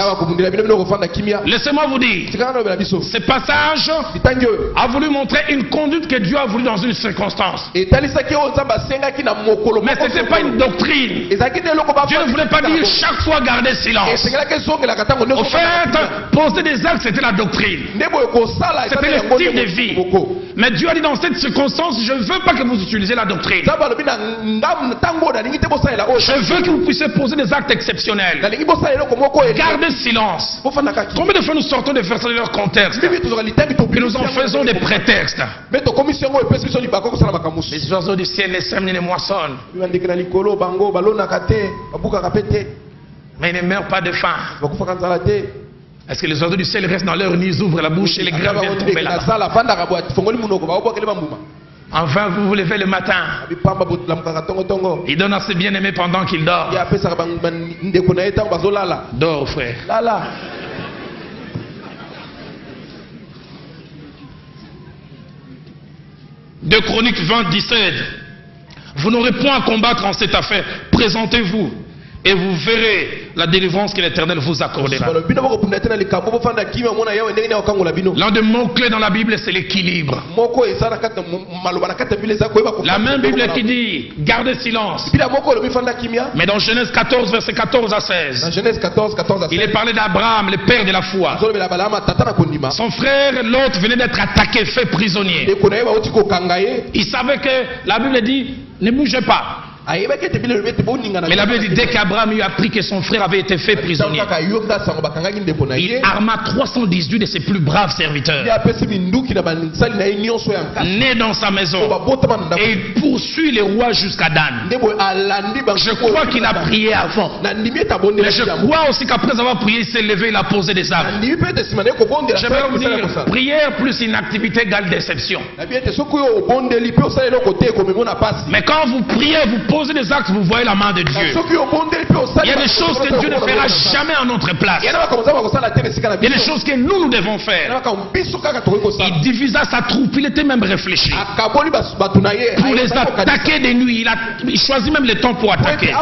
Laissez-moi vous dire, ce passage a voulu montrer une conduite que Dieu a voulu dans une circonstance. Mais ce n'était pas une doctrine. Dieu ne voulait pas dire chaque fois garder silence. Au fait, poser des actes, c'était la doctrine. C'était le style de vie. Mais Dieu a dit dans cette circonstance, je ne veux pas que vous utilisiez la doctrine. Je veux que vous puissiez poser des actes exceptionnels. Gardez silence. Combien de fois nous sortons des versets de leur contexte et nous en faisons des prétextes? Les oiseaux du ciel ne sèment ni ne moissonnent, mais ils ne meurent pas de faim. Est-ce que les oiseaux du ciel restent dans leur nid, ils ouvrent la bouche et les grains viennent tomber là-bas? Enfin, vous vous levez le matin. Il donne à ses bien-aimés pendant qu'ils dorment. Dors, frère. 2 Chroniques 20, 17. Vous n'aurez point à combattre en cette affaire. Présentez-vous et vous verrez la délivrance que l'Éternel vous accordera. L'un des mots-clés dans la Bible, c'est l'équilibre. La même Bible qui dit gardez silence. Mais dans Genèse 14, verset 14 à 16, il est parlé d'Abraham, le père de la foi. Son frère, l'autre, venait d'être attaqué, fait prisonnier. Il savait que la Bible dit ne bougez pas. Mais la Bible dit dès qu'Abraham eut appris que son frère avait été fait prisonnier, il arma 318 de ses plus braves serviteurs, nés dans sa maison, et il poursuit les rois jusqu'à Dan. Je crois qu'il a prié avant, mais je crois aussi qu'après avoir prié, il s'est levé, il a posé des actes. J'aimerais vous dire, prière plus inactivité égale déception. Mais quand vous priez, vous posez des actes, vous voyez la main de Dieu. Il y a des choses que Dieu ne fera jamais à notre place. Il y a des choses que nous devons faire. Il divisa sa troupe, il était même réfléchi pour les attaquer de nuit. Il choisit même le temps pour attaquer.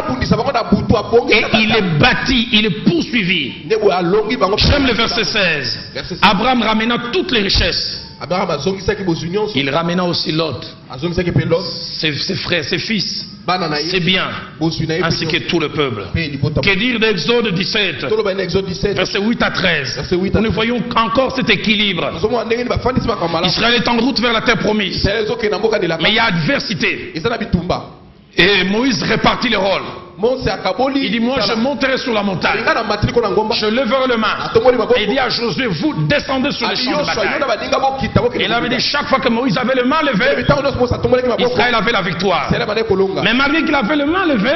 Et il est bâti, il est poursuivi. J'aime le verset 16. Abraham ramena toutes les richesses. Il ramena aussi Lot, ses frères, ses fils, ses biens, ainsi que tout le peuple. Que dire d'Exode 17, verset 8 à 13? Nous voyons encore cet équilibre. Israël est en route vers la terre promise, mais il y a adversité. Et Moïse répartit les rôles. Il dit, moi je monterai sur la montagne. Je leverai le main. Et il dit à Josué, vous descendez sur les champs de bataille. Et il avait dit, chaque fois que Moïse avait le main levé, Israël avait la victoire. Mais malgré qu'il avait le main levé,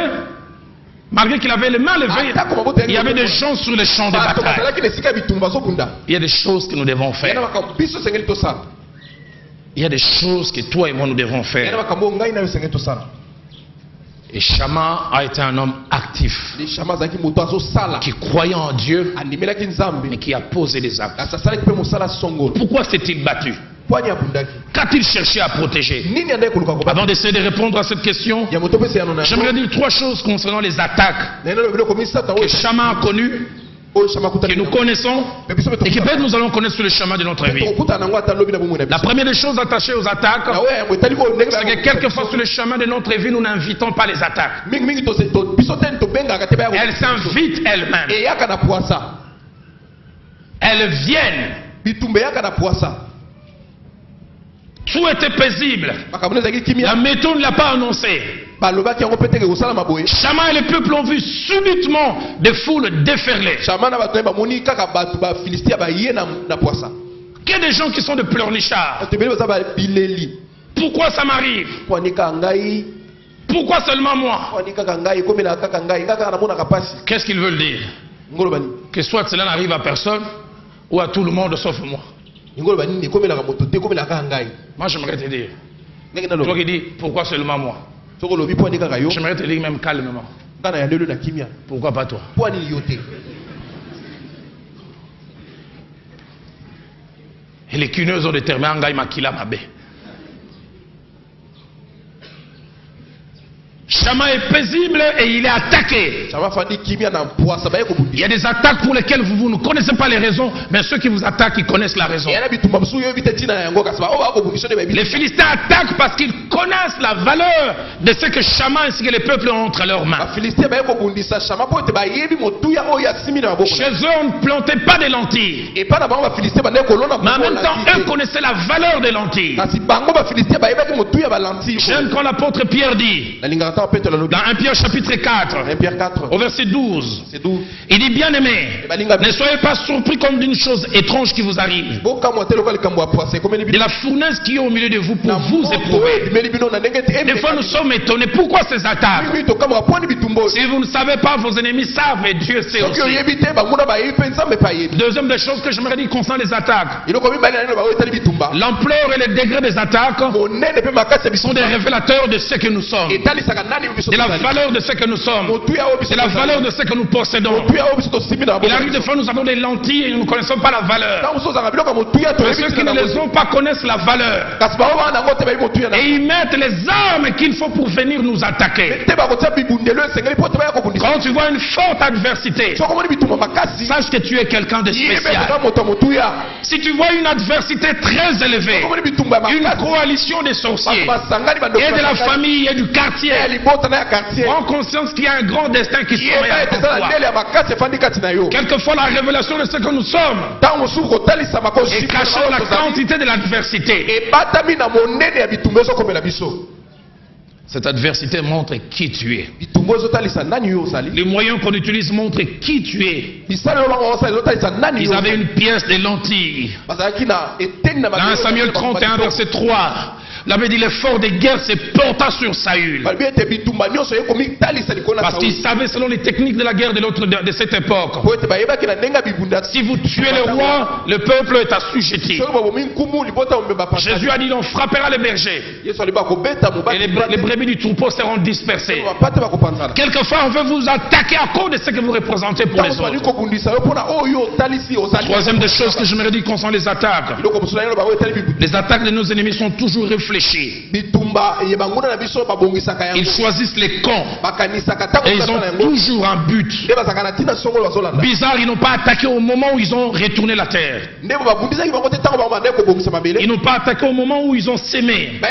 il y avait des gens sur les champs de bataille. Il y a des choses que nous devons faire. Il y a des choses que toi et moi nous devons faire. Et Shammah a été un homme actif, qui croyait en Dieu, mais qui a posé des actes. Pourquoi s'est-il battu? Qu'a-t-il cherché à protéger? Avant d'essayer de répondre à cette question, j'aimerais dire 3 choses concernant les attaques que Shammah a connues, que nous connaissons et que peut-être nous allons connaître sur le chemin de notre vie. La première des choses attachées aux attaques, c'est que quelquefois sur le chemin de notre vie, nous n'invitons pas les attaques. Elles s'invitent elles-mêmes. Elles viennent. Tout était paisible. La méthode ne l'a pas annoncé. Shammah et le peuple ont vu subitement des foules déferler. Qu'il y a des gens qui sont de pleurnichards. Pourquoi ça m'arrive? Pourquoi seulement moi? Qu'est-ce qu'ils veulent dire? Que soit cela n'arrive à personne ou à tout le monde sauf moi. Moi j'aimerais te dire, toi qui dis pourquoi seulement moi, j'aimerais te dire même calmement, pourquoi pas toi? Et les cuneuses ont déterminé Angaï Makila Mabé. Shammah est paisible et il est attaqué. Il y a des attaques pour lesquelles vous ne connaissez pas les raisons, mais ceux qui vous attaquent, ils connaissent la raison. Les Philistins attaquent parce qu'ils connaissent la valeur de ce que Shammah ainsi que les peuples ont entre leurs mains. Chez eux, on ne plantait pas des lentilles. Mais en même temps, eux connaissaient la valeur des lentilles. J'aime quand l'apôtre Pierre dit, dans 1 Pierre chapitre 4, au verset 12, il dit, bien aimé, ne soyez pas surpris comme d'une chose étrange qui vous arrive, de la fournaise qui est au milieu de vous pour vous éprouver. Des fois nous sommes étonnés, pourquoi ces attaques? Si vous ne savez pas, vos ennemis savent et Dieu sait aussi. Deuxième des choses que j'aimerais dire concernant les attaques, l'ampleur et le degré des attaques sont des révélateurs de ce que nous sommes, de la valeur de ce que nous sommes, de la valeur de ce que nous possédons. Il arrive des fois nous avons des lentilles et nous ne connaissons pas la valeur. Mais ceux qui ne les ont pas connaissent la valeur. Et ils mettent les armes qu'il faut pour venir nous attaquer. Quand tu vois une forte adversité, sache que tu es quelqu'un de spécial. Si tu vois une adversité très élevée, une coalition des sorciers, et de la famille et du quartier, prends conscience qu'il y a un grand destin qui sommeille en toi. Quelquefois la révélation de ce que nous sommes est cachée dans la quantité de l'adversité. Cette adversité montre qui tu es. Les moyens qu'on utilise montrent qui tu es. Ils avaient une pièce de lentilles. Dans 1 Samuel 31 verset 3, l'avait dit, l'effort de guerre se porta sur Saül. Parce qu'il savait selon les techniques de la guerre de cette époque. Si vous tuez le roi, le peuple est assujetti. Jésus a dit, on frappera les bergers. Et les brebis du troupeau seront dispersées. Quelquefois, on veut vous attaquer à cause de ce que vous représentez pour les autres. Troisième des choses que je me redis concernant les attaques. Les attaques de nos ennemis sont toujours réfléchis. Ils choisissent les camps et ils ont toujours un but. Bizarre, ils n'ont pas attaqué au moment où ils ont retourné la terre. Ils n'ont pas attaqué au moment où ils ont sémé.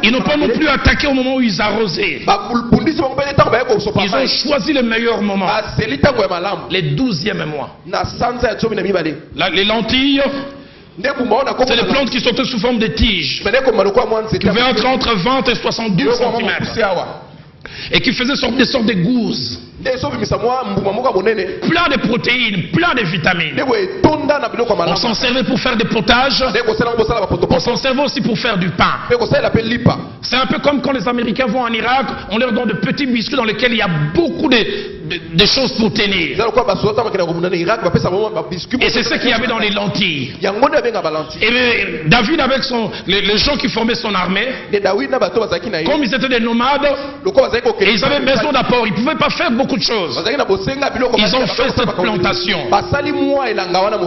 Ils n'ont pas non plus attaqué au moment où ils arrosaient. Ils ont choisi le meilleur moment, les 12e mois. Les lentilles, c'est des plantes qui sont sous forme de tiges, qui pouvaient être entre 20 et 72 cm. et qui faisait des sortes de gousses. Plein de protéines, plein de vitamines. On s'en servait pour faire des potages. On s'en servait aussi pour faire du pain. C'est un peu comme quand les Américains vont en Irak, on leur donne de petits biscuits dans lesquels il y a beaucoup de choses pour tenir. Et c'est ce qu'il y avait dans les lentilles. Et David avec les gens qui formaient son armée, comme ils étaient des nomades, et ils avaient besoin d'apport, ils ne pouvaient pas faire beaucoup de choses. Ils ont fait cette plantation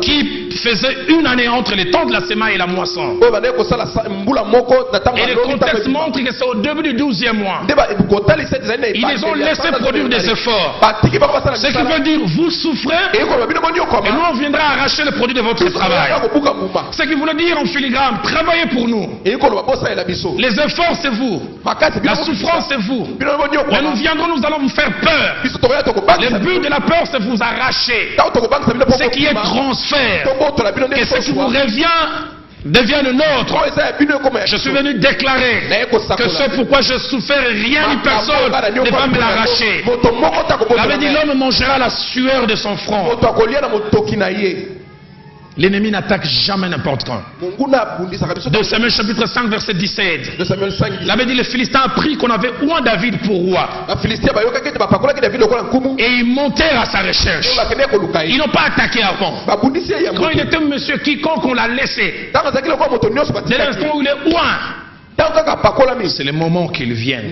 qui faisait une année entre le temps de la semaille et la moisson. Et le contexte montre que c'est au début du 12e mois. Ils les ont laissé produire des efforts. Ce qui veut dire, vous souffrez et nous on viendra arracher le produit de votre travail. Ce qui voulait dire en filigrane, travaillez pour nous. Les efforts c'est vous. La souffrance c'est vous. Et nous viendrons, nous allons vous faire peur. Le but de la peur c'est vous arracher ce qui est transfert. Et ce qui vous revient devient le nôtre. Je suis venu déclarer que ce pourquoi je souffre, rien ni personne ne va me l'arracher. L'avait dit, l'homme mangera la sueur de son front. L'ennemi n'attaque jamais n'importe quand. 2 Samuel chapitre 5 verset 17. Il avait dit, les Philistins appris qu'on avait oint David pour roi. Et ils montèrent à sa recherche. Ils n'ont pas attaqué avant. Quand il était monsieur quiconque, on l'a laissé. Dès l'instant où il est oint, c'est le moment qu'ils viennent.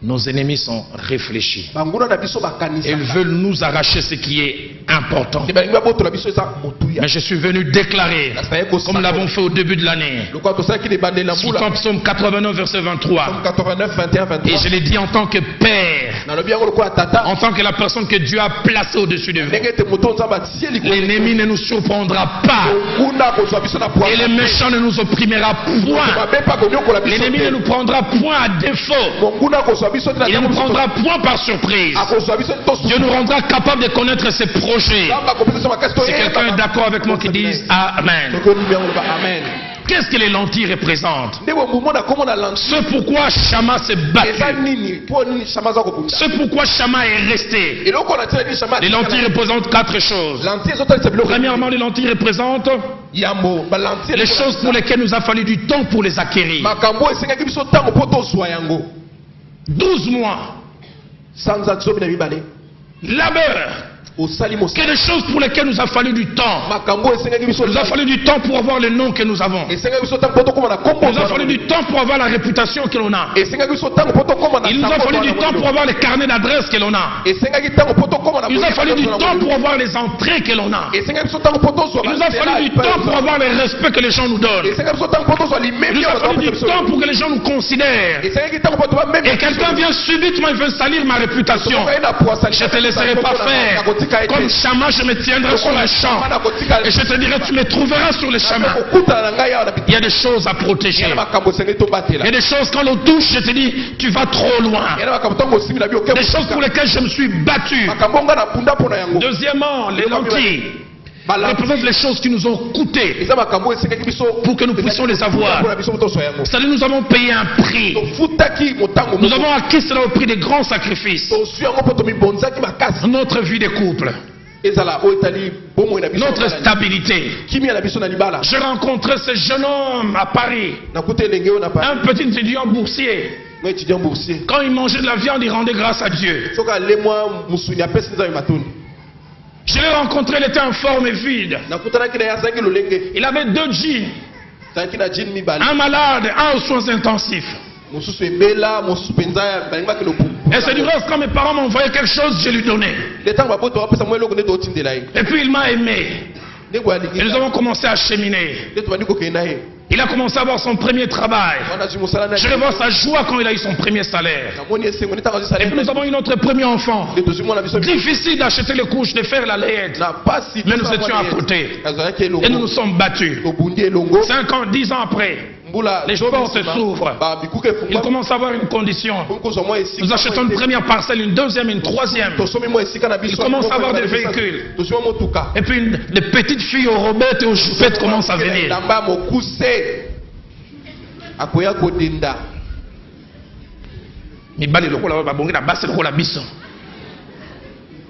Nos ennemis sont réfléchis. Ils veulent nous arracher ce qui est important. Mais je suis venu déclarer, comme nous l'avons fait au début de l'année, Psaume 89, verset 23. Et je l'ai dit en tant que père, en tant que la personne que Dieu a placée au-dessus de vous. L'ennemi ne nous surprendra pas. Et le méchant ne nous opprimera point. L'ennemi ne nous prendra point à défaut. Il nous prendra point par surprise. Dieu nous rendra capable de connaître ses projets. Si quelqu'un est d'accord avec moi qui dise Amen. Qu'est-ce que les lentilles représentent? Ce pourquoi Shama s'est battu. Ce pourquoi Shama est resté. Les lentilles représentent 4 choses. Premièrement, les lentilles représentent les choses pour lesquelles nous a fallu du temps pour les acquérir. 12 mois. Labeur. Que des choses pour lesquelles nous a fallu du temps. Nous a fallu du temps pour avoir le nom que nous avons. Nous a fallu du temps pour avoir la réputation que l'on a. Il nous a fallu du temps pour avoir les carnets d'adresse que l'on a. Il nous a fallu du temps pour avoir les entrées que l'on a. Il nous a fallu du temps pour avoir le respect que les gens nous donnent. Il nous a fallu du temps pour que les gens nous considèrent. Et quelqu'un vient subitement et veut salir ma réputation. Je ne te laisserai pas faire. Comme Shama, je me tiendrai sur le champ. Et je te dirai, tu me trouveras sur le chemin. Il y a des choses à protéger. Il y a des choses, quand on touche, je te dis, tu vas trop loin. Des choses pour lesquelles je me suis battu. Deuxièmement, les lentilles représentent les choses qui nous ont coûté pour que nous puissions les avoir. C'est-à-dire nous avons payé un prix. Nous avons acquis cela au prix de grands sacrifices. Notre vie de couple, notre stabilité. J'ai rencontré ce jeune homme à Paris, un petit étudiant boursier. Quand il mangeait de la viande, il rendait grâce à Dieu. Je l'ai rencontré, il était en forme et vide. Il avait 2 jeans. Un malade, un aux soins intensifs. Et c'est du reste, quand mes parents m'envoyaient quelque chose, je lui donnais. Et puis il m'a aimé. Et nous avons commencé à cheminer. Il a commencé à avoir son premier travail. Je vais voir sa joie quand il a eu son premier salaire. Et puis nous avons eu notre premier enfant. Difficile d'acheter les couches, de faire la layette. Mais nous étions à côté. Et nous nous sommes battus. 5 ans, 10 ans après, les portes s'ouvrent. Il commence à avoir une condition. Nous achetons une première parcelle, une deuxième, une troisième. Il commence à avoir des véhicules. Et puis les petites filles aux robettes et aux choupettes commencent à venir.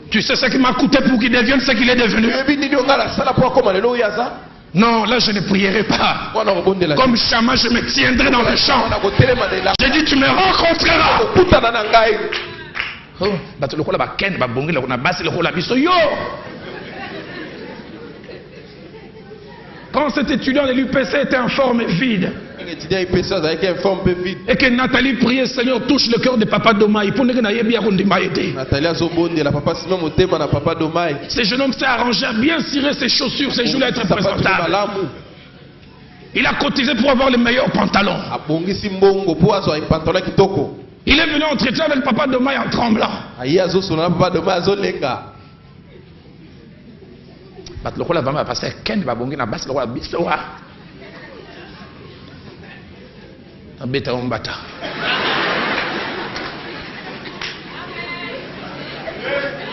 Tu sais ce qui m'a coûté pour qu'il devienne ce qu'il est devenu? Non, là je ne prierai pas. Comme Chama, je me tiendrai dans le champ. J'ai dit, tu me rencontreras. Quand cet étudiant de l'UPC était en forme vide, et que Nathalie priait, Seigneur, touche le cœur de Papa Domaï. Ce jeune homme s'est arrangé à bien cirer ses chaussures, ses joues à être présentable. Il a cotisé pour avoir les meilleurs pantalons. Il est venu entretien avec Papa Domaï en tremblant.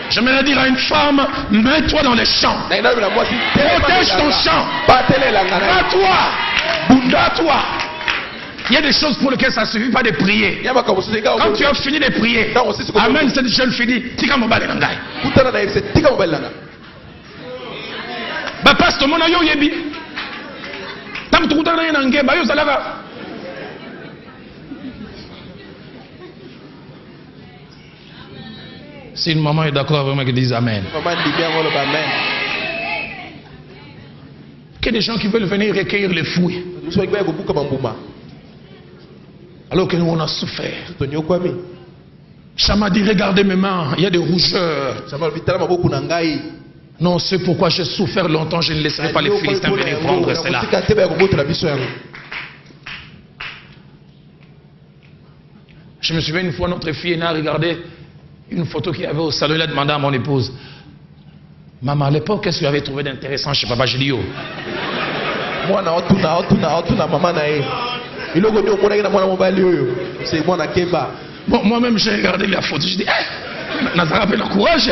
J'aimerais dire à une femme, mets-toi dans les champs. Protège ton champ. Bats-toi. Il y a des choses pour lesquelles ça ne suffit pas de prier. Quand tu as fini de prier, amène cette jeune fille, tika mobile nangai. Bah pasteur mon ayo yebi. Tam tukuta na nangai ba yo zalaka. Si une maman est d'accord avec moi, qui dise Amen. Il y a des gens qui veulent venir recueillir les fruits. Alors que nous on a souffert. Chama dit, regardez mes mains, il y a des rougeurs. Non, c'est pourquoi j'ai souffert longtemps, je ne laisserai pas les Philistins venir prendre cela. Je me souviens une fois, notre fille a regardé une photo qu'il y avait au salon. Il a demandé à mon épouse, maman, à l'époque, qu'est-ce que tu avais trouvé d'intéressant chez Papa Julio? Bon, moi-même, j'ai regardé la photo. Je dis, Nazara avait le courage.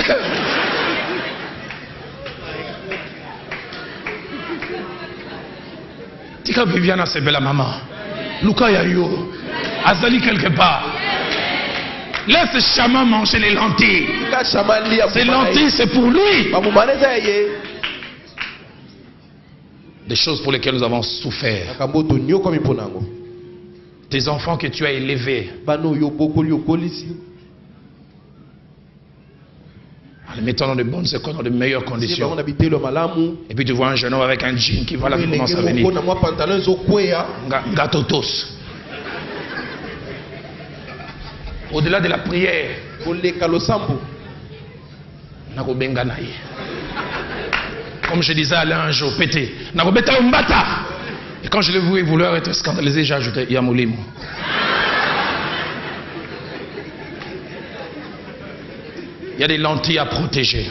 Tika Viviana, c'est belle maman. Luka Yayo, Azali quelque part. Laisse Chama manger les lentilles. Ces lentilles, c'est pour lui. Des choses pour lesquelles nous avons souffert. Tes enfants que tu as élevés. En les mettant dans de bonnes écoles, dans de meilleures conditions. Et puis tu vois un jeune homme avec un jean qui va là, qui commence à venir. Gatotos. Au-delà de la prière, comme je disais à Alain un jour, pété. Et quand je l'ai vu vouloir être scandalisé, j'ai ajouté Yamoulim. Il y a des lentilles à protéger.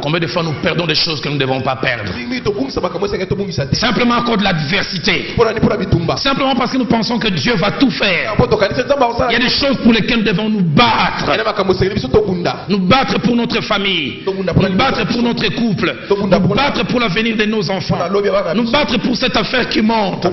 Combien de fois nous perdons des choses que nous ne devons pas perdre? Simplement à cause de l'adversité. Simplement parce que nous pensons que Dieu va tout faire. Il y a des choses pour lesquelles nous devons nous battre. Nous battre pour notre famille. Nous battre pour notre couple. Nous battre pour l'avenir de nos enfants. Nous battre pour cette affaire qui monte.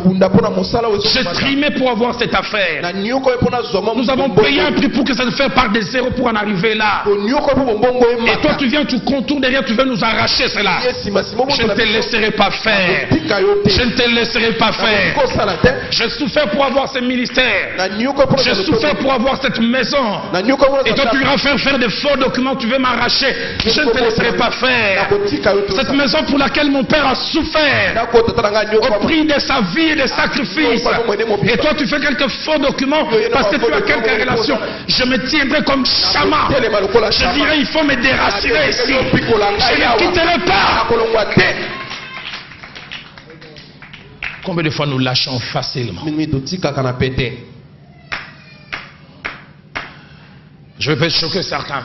J'ai trimé pour avoir cette affaire. Nous avons payé un prix pour que cette affaire parte de zéro pour en arriver là. Et toi tu viens, tu contournes derrière, tu veux nous arracher cela. Je ne te laisserai pas faire. Je ne te laisserai pas faire. J'ai souffert pour avoir ce ministère. J'ai souffert pour avoir cette maison. Et toi tu vas faire des faux documents, tu veux m'arracher. Je ne te laisserai pas faire. Cette maison pour laquelle mon père a souffert au prix de sa vie et des sacrifices. Et toi tu fais quelques faux documents parce que tu as quelques relations. Je me tiendrai comme Chama. Je dirais il faut me déraciner ici. Je ne quitterai pas. Combien de fois nous lâchons facilement? Je vais peut-être choquer certains.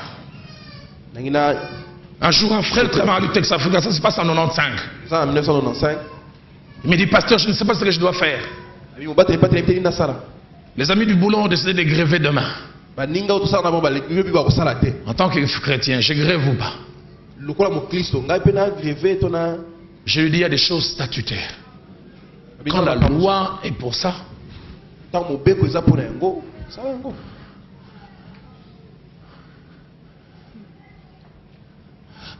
Un jour un frère très mal à Texas Africa, ça se passe en 1995. Il me dit, pasteur, je ne sais pas ce que je dois faire. Les amis du boulot ont décidé de gréver demain. En tant que chrétien, je grève ou pas? Je lui dis, il y a des choses statutaires. Quand la loi est pour ça,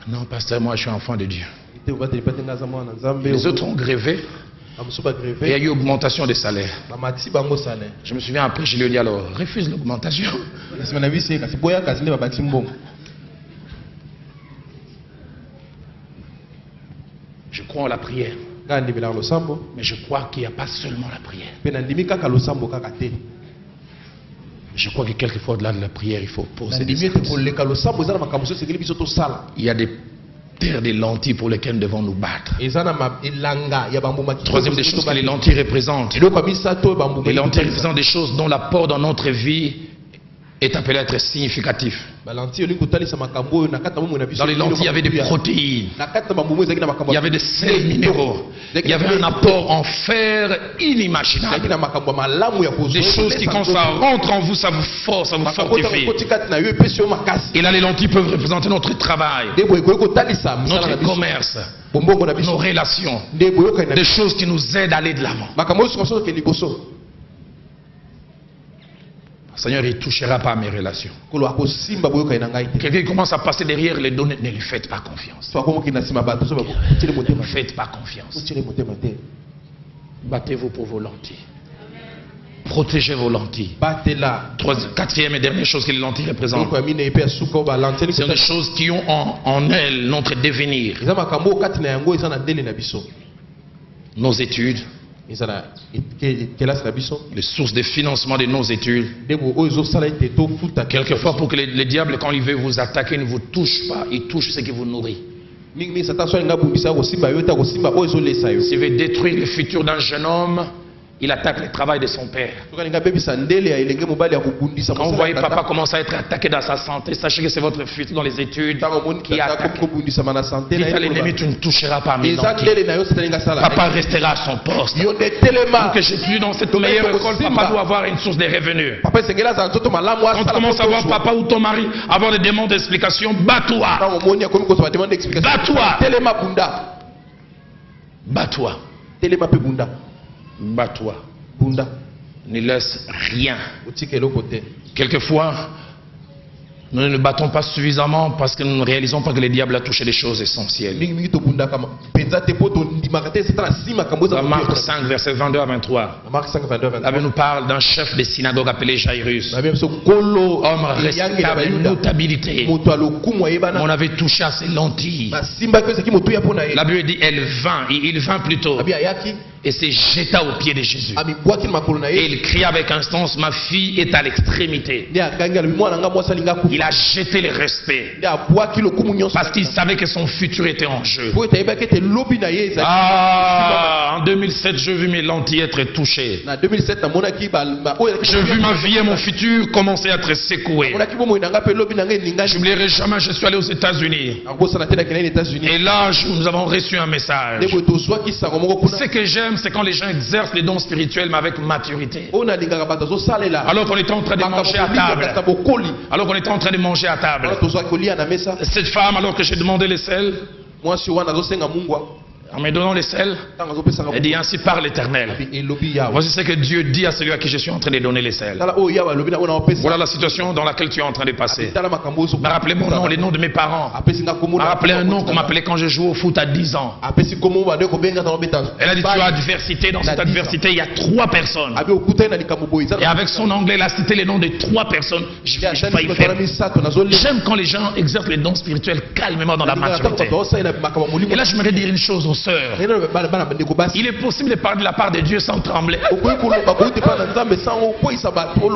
Non, pasteur, moi je suis enfant de Dieu. Les autres ont grévé. Et il y a eu augmentation des salaires. Je me souviens après, je lui ai dit alors, refuse l'augmentation. Je crois en la prière. Mais je crois qu'il n'y a pas seulement la prière. Je crois que quelquefois au-delà de la prière, il faut poser des actes. Il y a des terres des lentilles pour lesquelles nous devons nous battre. Troisième des choses que les lentilles représentent. Les lentilles représentent des choses dont l'apport dans notre vie est appelé à être significatif. Dans les lentilles, il y avait des protéines, il y avait des sels minéraux, il y avait un apport en fer inimaginable. Des choses qui, quand ça rentre en vous, ça vous force, ça vous fortifie. Et là, les lentilles peuvent représenter notre travail, notre commerce, nos relations, des choses qui nous aident à aller de l'avant. Seigneur, il ne touchera pas à mes relations. Quelqu'un commence à passer derrière les données, ne lui faites pas confiance. Ne faites pas confiance. Battez-vous pour vos lentilles. Protégez vos lentilles. Quatrième et dernière chose que les lentilles représentent, c'est des choses qui ont en elles notre devenir. Nos études, les sources de financement de nos études. Quelquefois, pour que les diables, quand il veut vous attaquer, ne vous touche pas, il touche ce qui vous nourrit. S'il veut détruire le futur d'un jeune homme, il attaque le travail de son père. Quand vous voyez papa commence à être attaqué dans sa santé, sachez que c'est votre futur dans les études qui attaque. Dites à l'ennemi, tu ne toucheras pas mes lentilles. Papa restera à son poste. Pour que je suis dans cette meilleure école, papa doit avoir une source de revenus. Quand tu commences à voir papa ou ton mari avoir des demandes d'explication, bats-toi. Bats-toi. Bats-toi. Bats-toi. Ne laisse rien. Quelquefois, nous ne nous battons pas suffisamment parce que nous ne réalisons pas que le diable a touché des choses essentielles. Dans Marc 5, verset 22 à 23, la Bible nous parle d'un chef de synagogue appelé Jairus. Homme respectable, une notabilité. On avait touché à ses lentilles. La Bible dit, il vint plutôt. Et s'est jeta aux pieds de Jésus. Et il cria avec instance, ma fille est à l'extrémité. Il a jeté le respect. Parce qu'il savait que son futur était en jeu. Ah, en 2007, j'ai vu mes lentilles être touchées. J'ai vu ma vie et mon futur commencer à être secoués. Je n'oublierai jamais, je suis allé aux États-Unis. Et là, nous avons reçu un message. Ce que j'aime, c'est quand les gens exercent les dons spirituels mais avec maturité. Alors qu'on était en train de manger à table. Cette femme, alors que j'ai demandé les sels, en me donnant les sels, elle dit, ainsi parle l'Éternel. Voici ce que Dieu dit à celui à qui je suis en train de donner les sels. Voilà la situation dans laquelle tu es en train de passer. Me rappelez mon nom, les noms de mes parents. Me rappelez un nom qu'on m'appelait quand je jouais au foot à 10 ans. Elle a dit, tu as adversité. Dans cette adversité, il y a 3 personnes. Et avec son anglais, elle a cité les noms de 3 personnes. J'ai failli faire. J'aime quand les gens exercent les dons spirituels calmement dans la maturité. Et là, je voudrais dire une chose aux sœurs. Il est possible de parler de la part de Dieu sans trembler.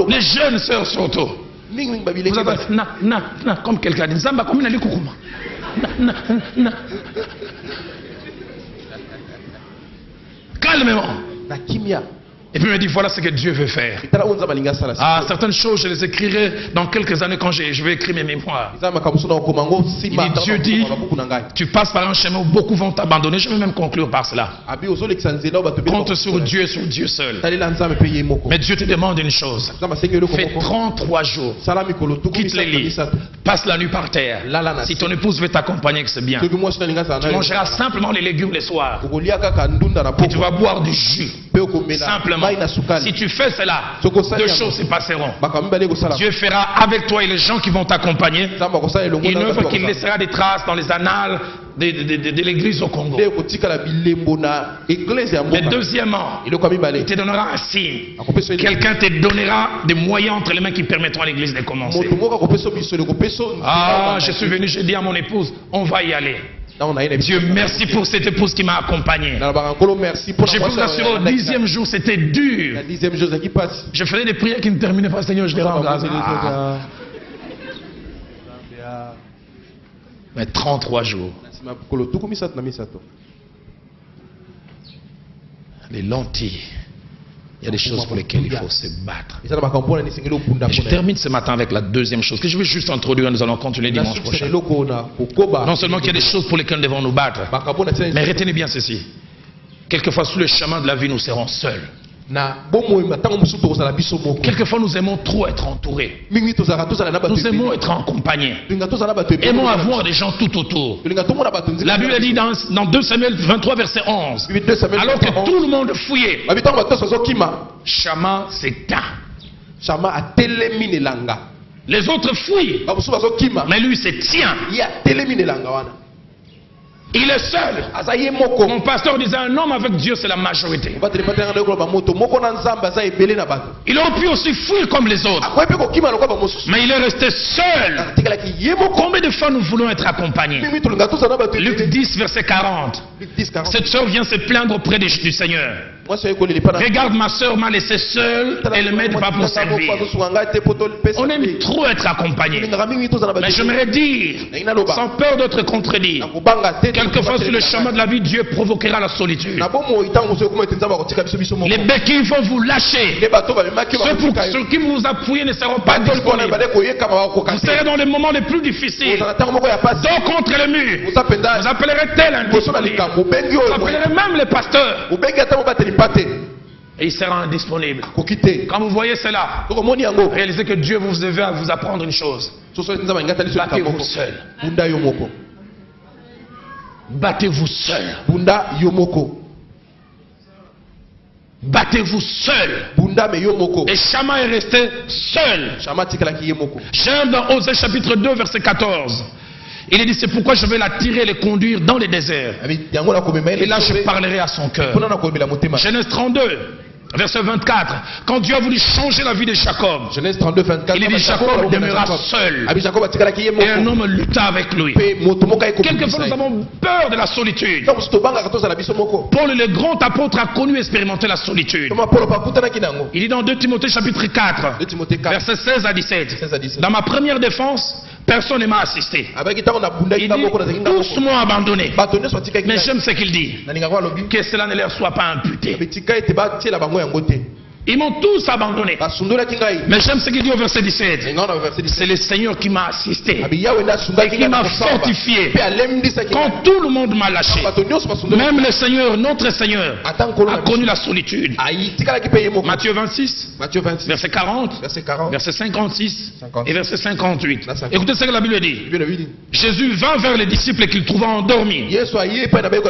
Les jeunes sœurs surtout. Vous avez comme quelqu'un dit, Zamba, comme il a dit Koukouma. Calmement. Et puis il me dit, voilà ce que Dieu veut faire. Ah, certaines choses, je les écrirai dans quelques années quand je vais écrire mes mémoires. Dieu dit, tu passes par un chemin où beaucoup vont t'abandonner. Je vais même conclure par cela. Compte sur Dieu seul. Mais Dieu te demande une chose. Fais 33 jours. Quitte les lits. Passe la nuit par terre. Si ton épouse veut t'accompagner, c'est bien. Tu mangeras simplement les légumes le soir. Et tu vas boire du jus. Simplement, si tu fais cela, deux choses se passeront. Dieu fera avec toi et les gens qui vont t'accompagner une œuvre qui laissera des traces dans les annales de l'église au Congo. Mais deuxièmement, il te donnera un signe. Quelqu'un te donnera des moyens entre les mains qui permettront à l'église de commencer. Ah, je suis venu, j'ai dit à mon épouse, on va y aller. Dieu merci pour cette épouse qui m'a accompagné. Je peux vous assurer, au 10e jour c'était dur. Je faisais des prières qui ne terminaient pas. Seigneur, je les rends grâce. Mais 33 jours. Les lentilles. Il y a des choses pour lesquelles il faut se battre. Je termine ce matin avec la deuxième chose que je vais juste introduire. Nous allons continuer dimanche prochain. Non seulement qu'il y a des choses pour lesquelles nous devons nous battre, mais retenez bien ceci. Quelquefois sur le chemin de la vie, nous serons seuls. Quelquefois nous aimons trop être entourés. Nous aimons être accompagnés. Aimons avoir des gens tout autour. La Bible dit dans 2 Samuel 23 verset 11, alors que tout le monde fouillait, Shama s'éteint. Les autres fouillent, mais lui se tient. Il est seul. Mon pasteur disait un homme avec Dieu c'est la majorité. Il aurait pu aussi fuir comme les autres, mais il est resté seul. Combien de fois nous voulons être accompagnés? Luc 10 verset 40. Cette soeur vient se plaindre auprès du Seigneur. Regarde, ma soeur m'a laissé seule, elle ne m'aide pas pour servir. On aime trop être accompagné. Mais j'aimerais dire, sans peur d'être contredit, quelquefois sur le chemin de la vie, Dieu provoquera la solitude. Les béquilles vont vous lâcher. Ceux qui vous appuyez ne seront pas disponibles. Vous serez dans les moments les plus difficiles. Dos contre le mur. Vous appellerez tel indisponible. Vous appellerez même les pasteurs. Et il sera indisponible. Quand vous voyez cela, réalisez que Dieu vous devait à vous apprendre une chose. Battez-vous seul. Battez-vous seul. Battez-vous seul. Et Shama est resté seul. J'aime dans Osée chapitre 2 verset 14. Il est dit, c'est pourquoi je vais la tirer et les conduire dans les déserts. Et là je parlerai à son cœur. Genèse 32 verset 24. Quand Dieu a voulu changer la vie de Jacob, Genèse 32, 24, il est dit, Jacob demeura seul et un homme lutta avec lui. Quelquefois nous avons peur de la solitude. Paul le grand apôtre a connu et expérimenté la solitude. Il dit dans 2 Timothée chapitre 4 verset 16 à 17. Dans ma première défense, personne ne m'a assisté. Il dit, tous m'ont abandonné. Mais j'aime ce qu'il dit, que cela ne leur soit pas imputé. Ils m'ont tous abandonné. Mais j'aime ce qu'il dit au verset 17. C'est le Seigneur qui m'a assisté et qui m'a fortifié quand tout le monde m'a lâché. Même le Seigneur, notre Seigneur, a connu la solitude. Matthieu 26 verset 40, verset 56 et verset 58. Écoutez ce que la Bible dit. Jésus vint vers les disciples qu'il trouva endormis et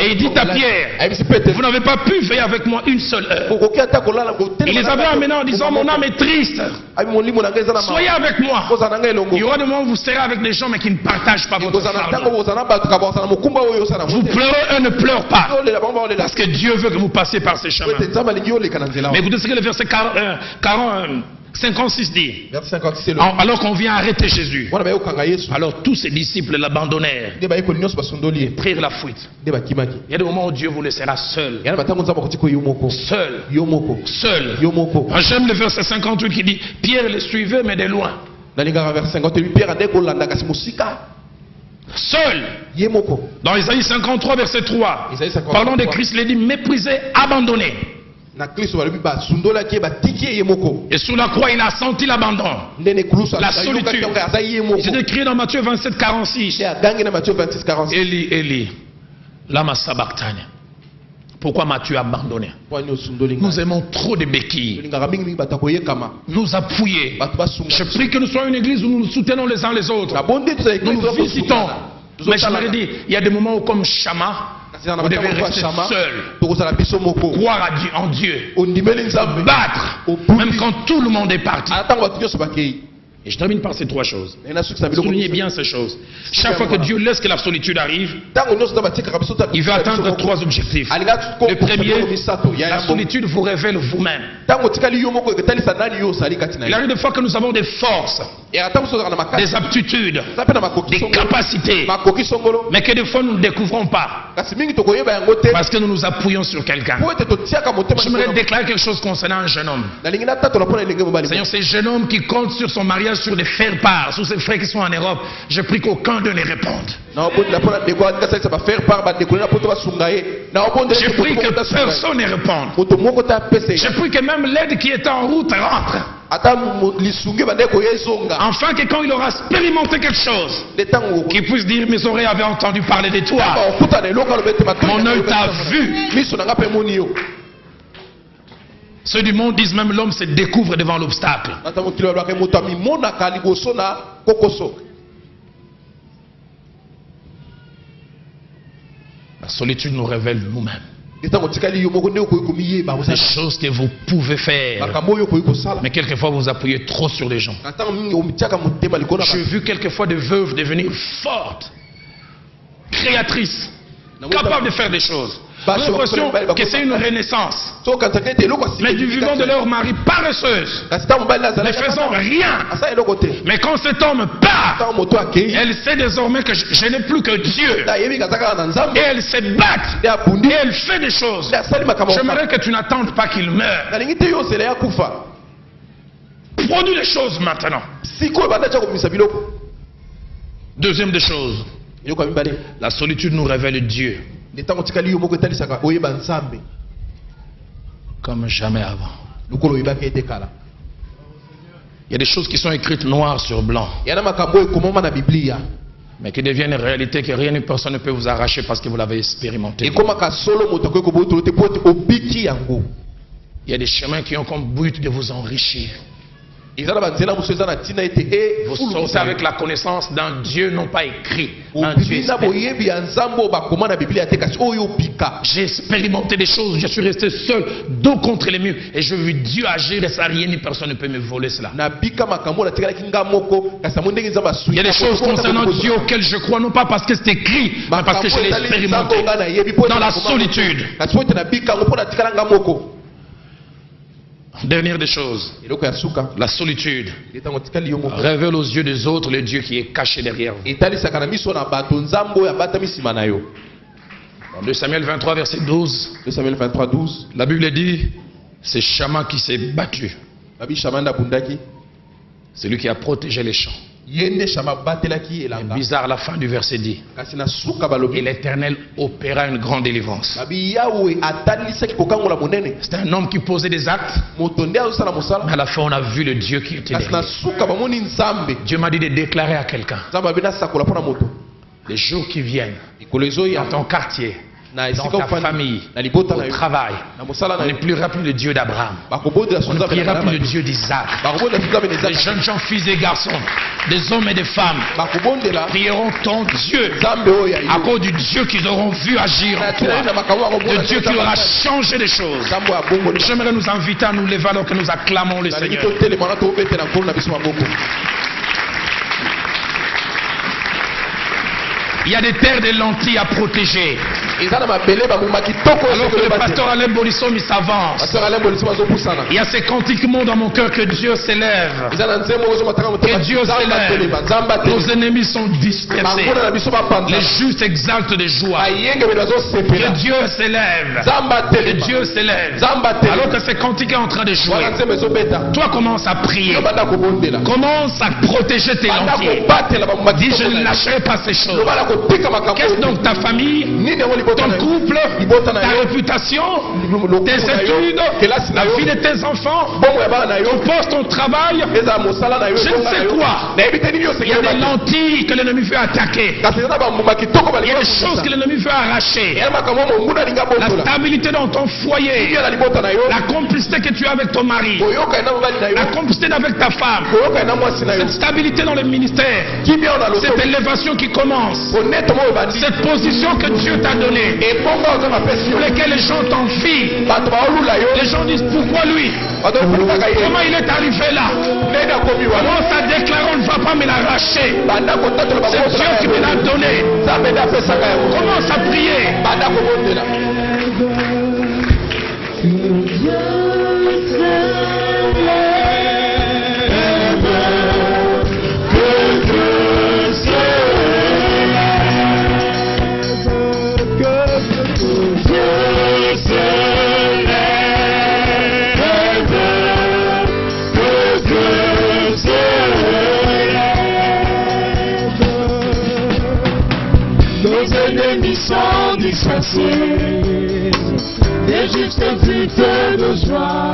il dit à Pierre, vous n'avez pas pu veiller avec moi une seule heure. Il les avait amenés en disant, mon âme est triste, soyez avec moi. Il y aura des moments où vous serez avec des gens mais qui ne partagent pas votre fardeau. Vous pleurez, eux ne pleurent pas, parce que Dieu veut que vous passiez par ces chemins. Mais écoutez ce que le verset 56 dit. Alors qu'on vient arrêter Jésus, alors tous ses disciples l'abandonnèrent, prirent la fuite. Il y a des moments où Dieu vous laissera seul. Seul. J'aime le verset 58 qui dit, Pierre les suivait mais de loin. Seul. Dans Isaïe 53 verset 3, parlant de Christ, il dit, méprisé, abandonné. Et sous la croix il a senti l'abandon, la solitude. C'est écrit dans Matthieu 27 46. Eli Eli lama sabachthani. Pourquoi m'as-tu abandonné? Nous aimons trop de béquilles, nous appuyer. Je prie que nous soyons une église où nous nous soutenons les uns les autres, nous nous visitons. Mais j'aimerais dire, il y a des moments où comme Shama, Vous devez rester seul. Croire en Dieu. Battre. Même quand tout le monde est parti. Et je termine par ces trois choses. Soulignez bien ces choses. Chaque fois que Dieu laisse que la solitude arrive, il veut atteindre trois objectifs. Le premier, la solitude vous révèle vous-même. Il arrive des fois que nous avons des forces, des aptitudes, des capacités, mais que des fois nous ne découvrons pas parce que nous nous appuyons sur quelqu'un. J'aimerais déclarer quelque chose concernant un jeune homme. Seigneur, c'est un jeune homme qui compte sur son mariage, sur des faire-part, sur ses frères qui sont en Europe. Je prie qu'aucun d'eux ne réponde. Je prie que personne ne réponde. Je prie que même l'aide qui est en route rentre. Enfin que quand il aura expérimenté quelque chose, qu'il puisse dire: mes oreilles avaient entendu parler de toi, mon œil t'a vu. Ceux du monde disent même l'homme se découvre devant l'obstacle. La solitude nous révèle nous-mêmes. Des choses que vous pouvez faire, mais quelquefois vous appuyez trop sur les gens. J'ai vu quelquefois des veuves devenir fortes, créatrices, capables de faire des choses. J'ai l'impression que c'est une renaissance, mais du vivant de leur mari paresseuse, ne faisant rien. Mais quand cet homme part, elle sait désormais que je n'ai plus que Dieu, et elle se bat, et elle fait des choses. J'aimerais que tu n'attendes pas qu'il meure. Produis les choses maintenant. Deuxième des choses, la solitude nous révèle Dieu comme jamais avant. Il y a des choses qui sont écrites noir sur blanc, mais qui deviennent réalité, que rien ni personne ne peut vous arracher parce que vous l'avez expérimenté. Il y a des chemins qui ont comme but de vous enrichir. Vous sortez avec la connaissance d'un Dieu non pas écrit, un Dieu espéré. J'ai expérimenté des choses, je suis resté seul, dos contre les murs, et je vis Dieu agir, et ça, rien ni personne ne peut me voler cela. Il y a des choses concernant Dieu auxquelles je crois, non pas parce que c'est écrit, mais parce que je l'ai expérimenté dans la solitude. Dernière des choses, la solitude révèle aux yeux des autres le Dieu qui est caché derrière vous. Dans 2 Samuel 23, verset 12, la Bible dit: c'est Shama qui s'est battu, c'est lui qui a protégé les champs. Bizarre, la fin du verset dit: et l'Éternel opéra une grande délivrance. C'était un homme qui posait des actes, mais à la fin on a vu le Dieu qui était derrière. Dieu m'a dit de déclarer à quelqu'un: les jours qui viennent, dans ton quartier, dans ta famille, au travail, on ne priera plus le Dieu d'Abraham, on ne priera plus le Dieu d'Isaac. Les jeunes gens, fils et garçons, des hommes et des femmes prieront ton Dieu à cause du Dieu qu'ils auront vu agir en toi, le Dieu qui aura changé les choses. J'aimerais nous inviter à nous lever alors que nous acclamons le Seigneur. Il y a des terres de lentilles à protéger. Alors que le pasteur Alain Bolissomi s'avance, il y a ces cantiques dans mon cœur: que Dieu s'élève, que Dieu s'élève. Nos ennemis sont dispersés, les justes exaltent de joie. Que Dieu s'élève, que Dieu s'élève. Alors que ces cantiques est en train de jouer, toi commence à prier, commence à protéger tes lentilles. Dis: je ne lâcherai pas ces choses. Qu'est-ce donc ta famille, ton couple, ta réputation, tes études, la vie de tes enfants, ton poste, ton travail, je ne sais quoi. Il y a des lentilles que l'ennemi veut attaquer. Il y a des choses que l'ennemi veut arracher. La stabilité dans ton foyer, la complicité que tu as avec ton mari, la complicité avec ta femme, cette stabilité dans le ministère, cette élévation qui commence, cette position que Dieu t'a donnée. donné, pour lesquels les gens t'envient. Les gens disent pourquoi lui? Comment il est arrivé là? Comment ça déclare on ne va pas me l'arracher? C'est Dieu qui me l'a donné. Commence à prier. Nos ennemis sont dispersés, les justes exultent de joie,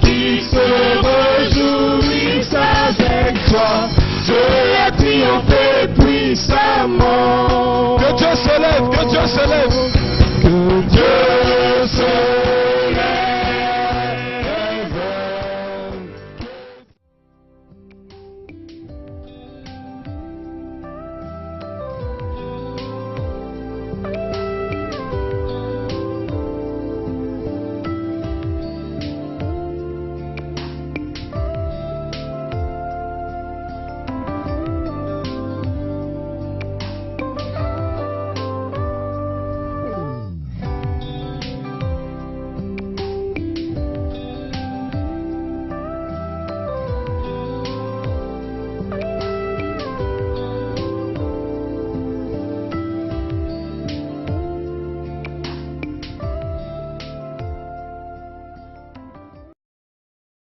qui se réjouissent avec toi.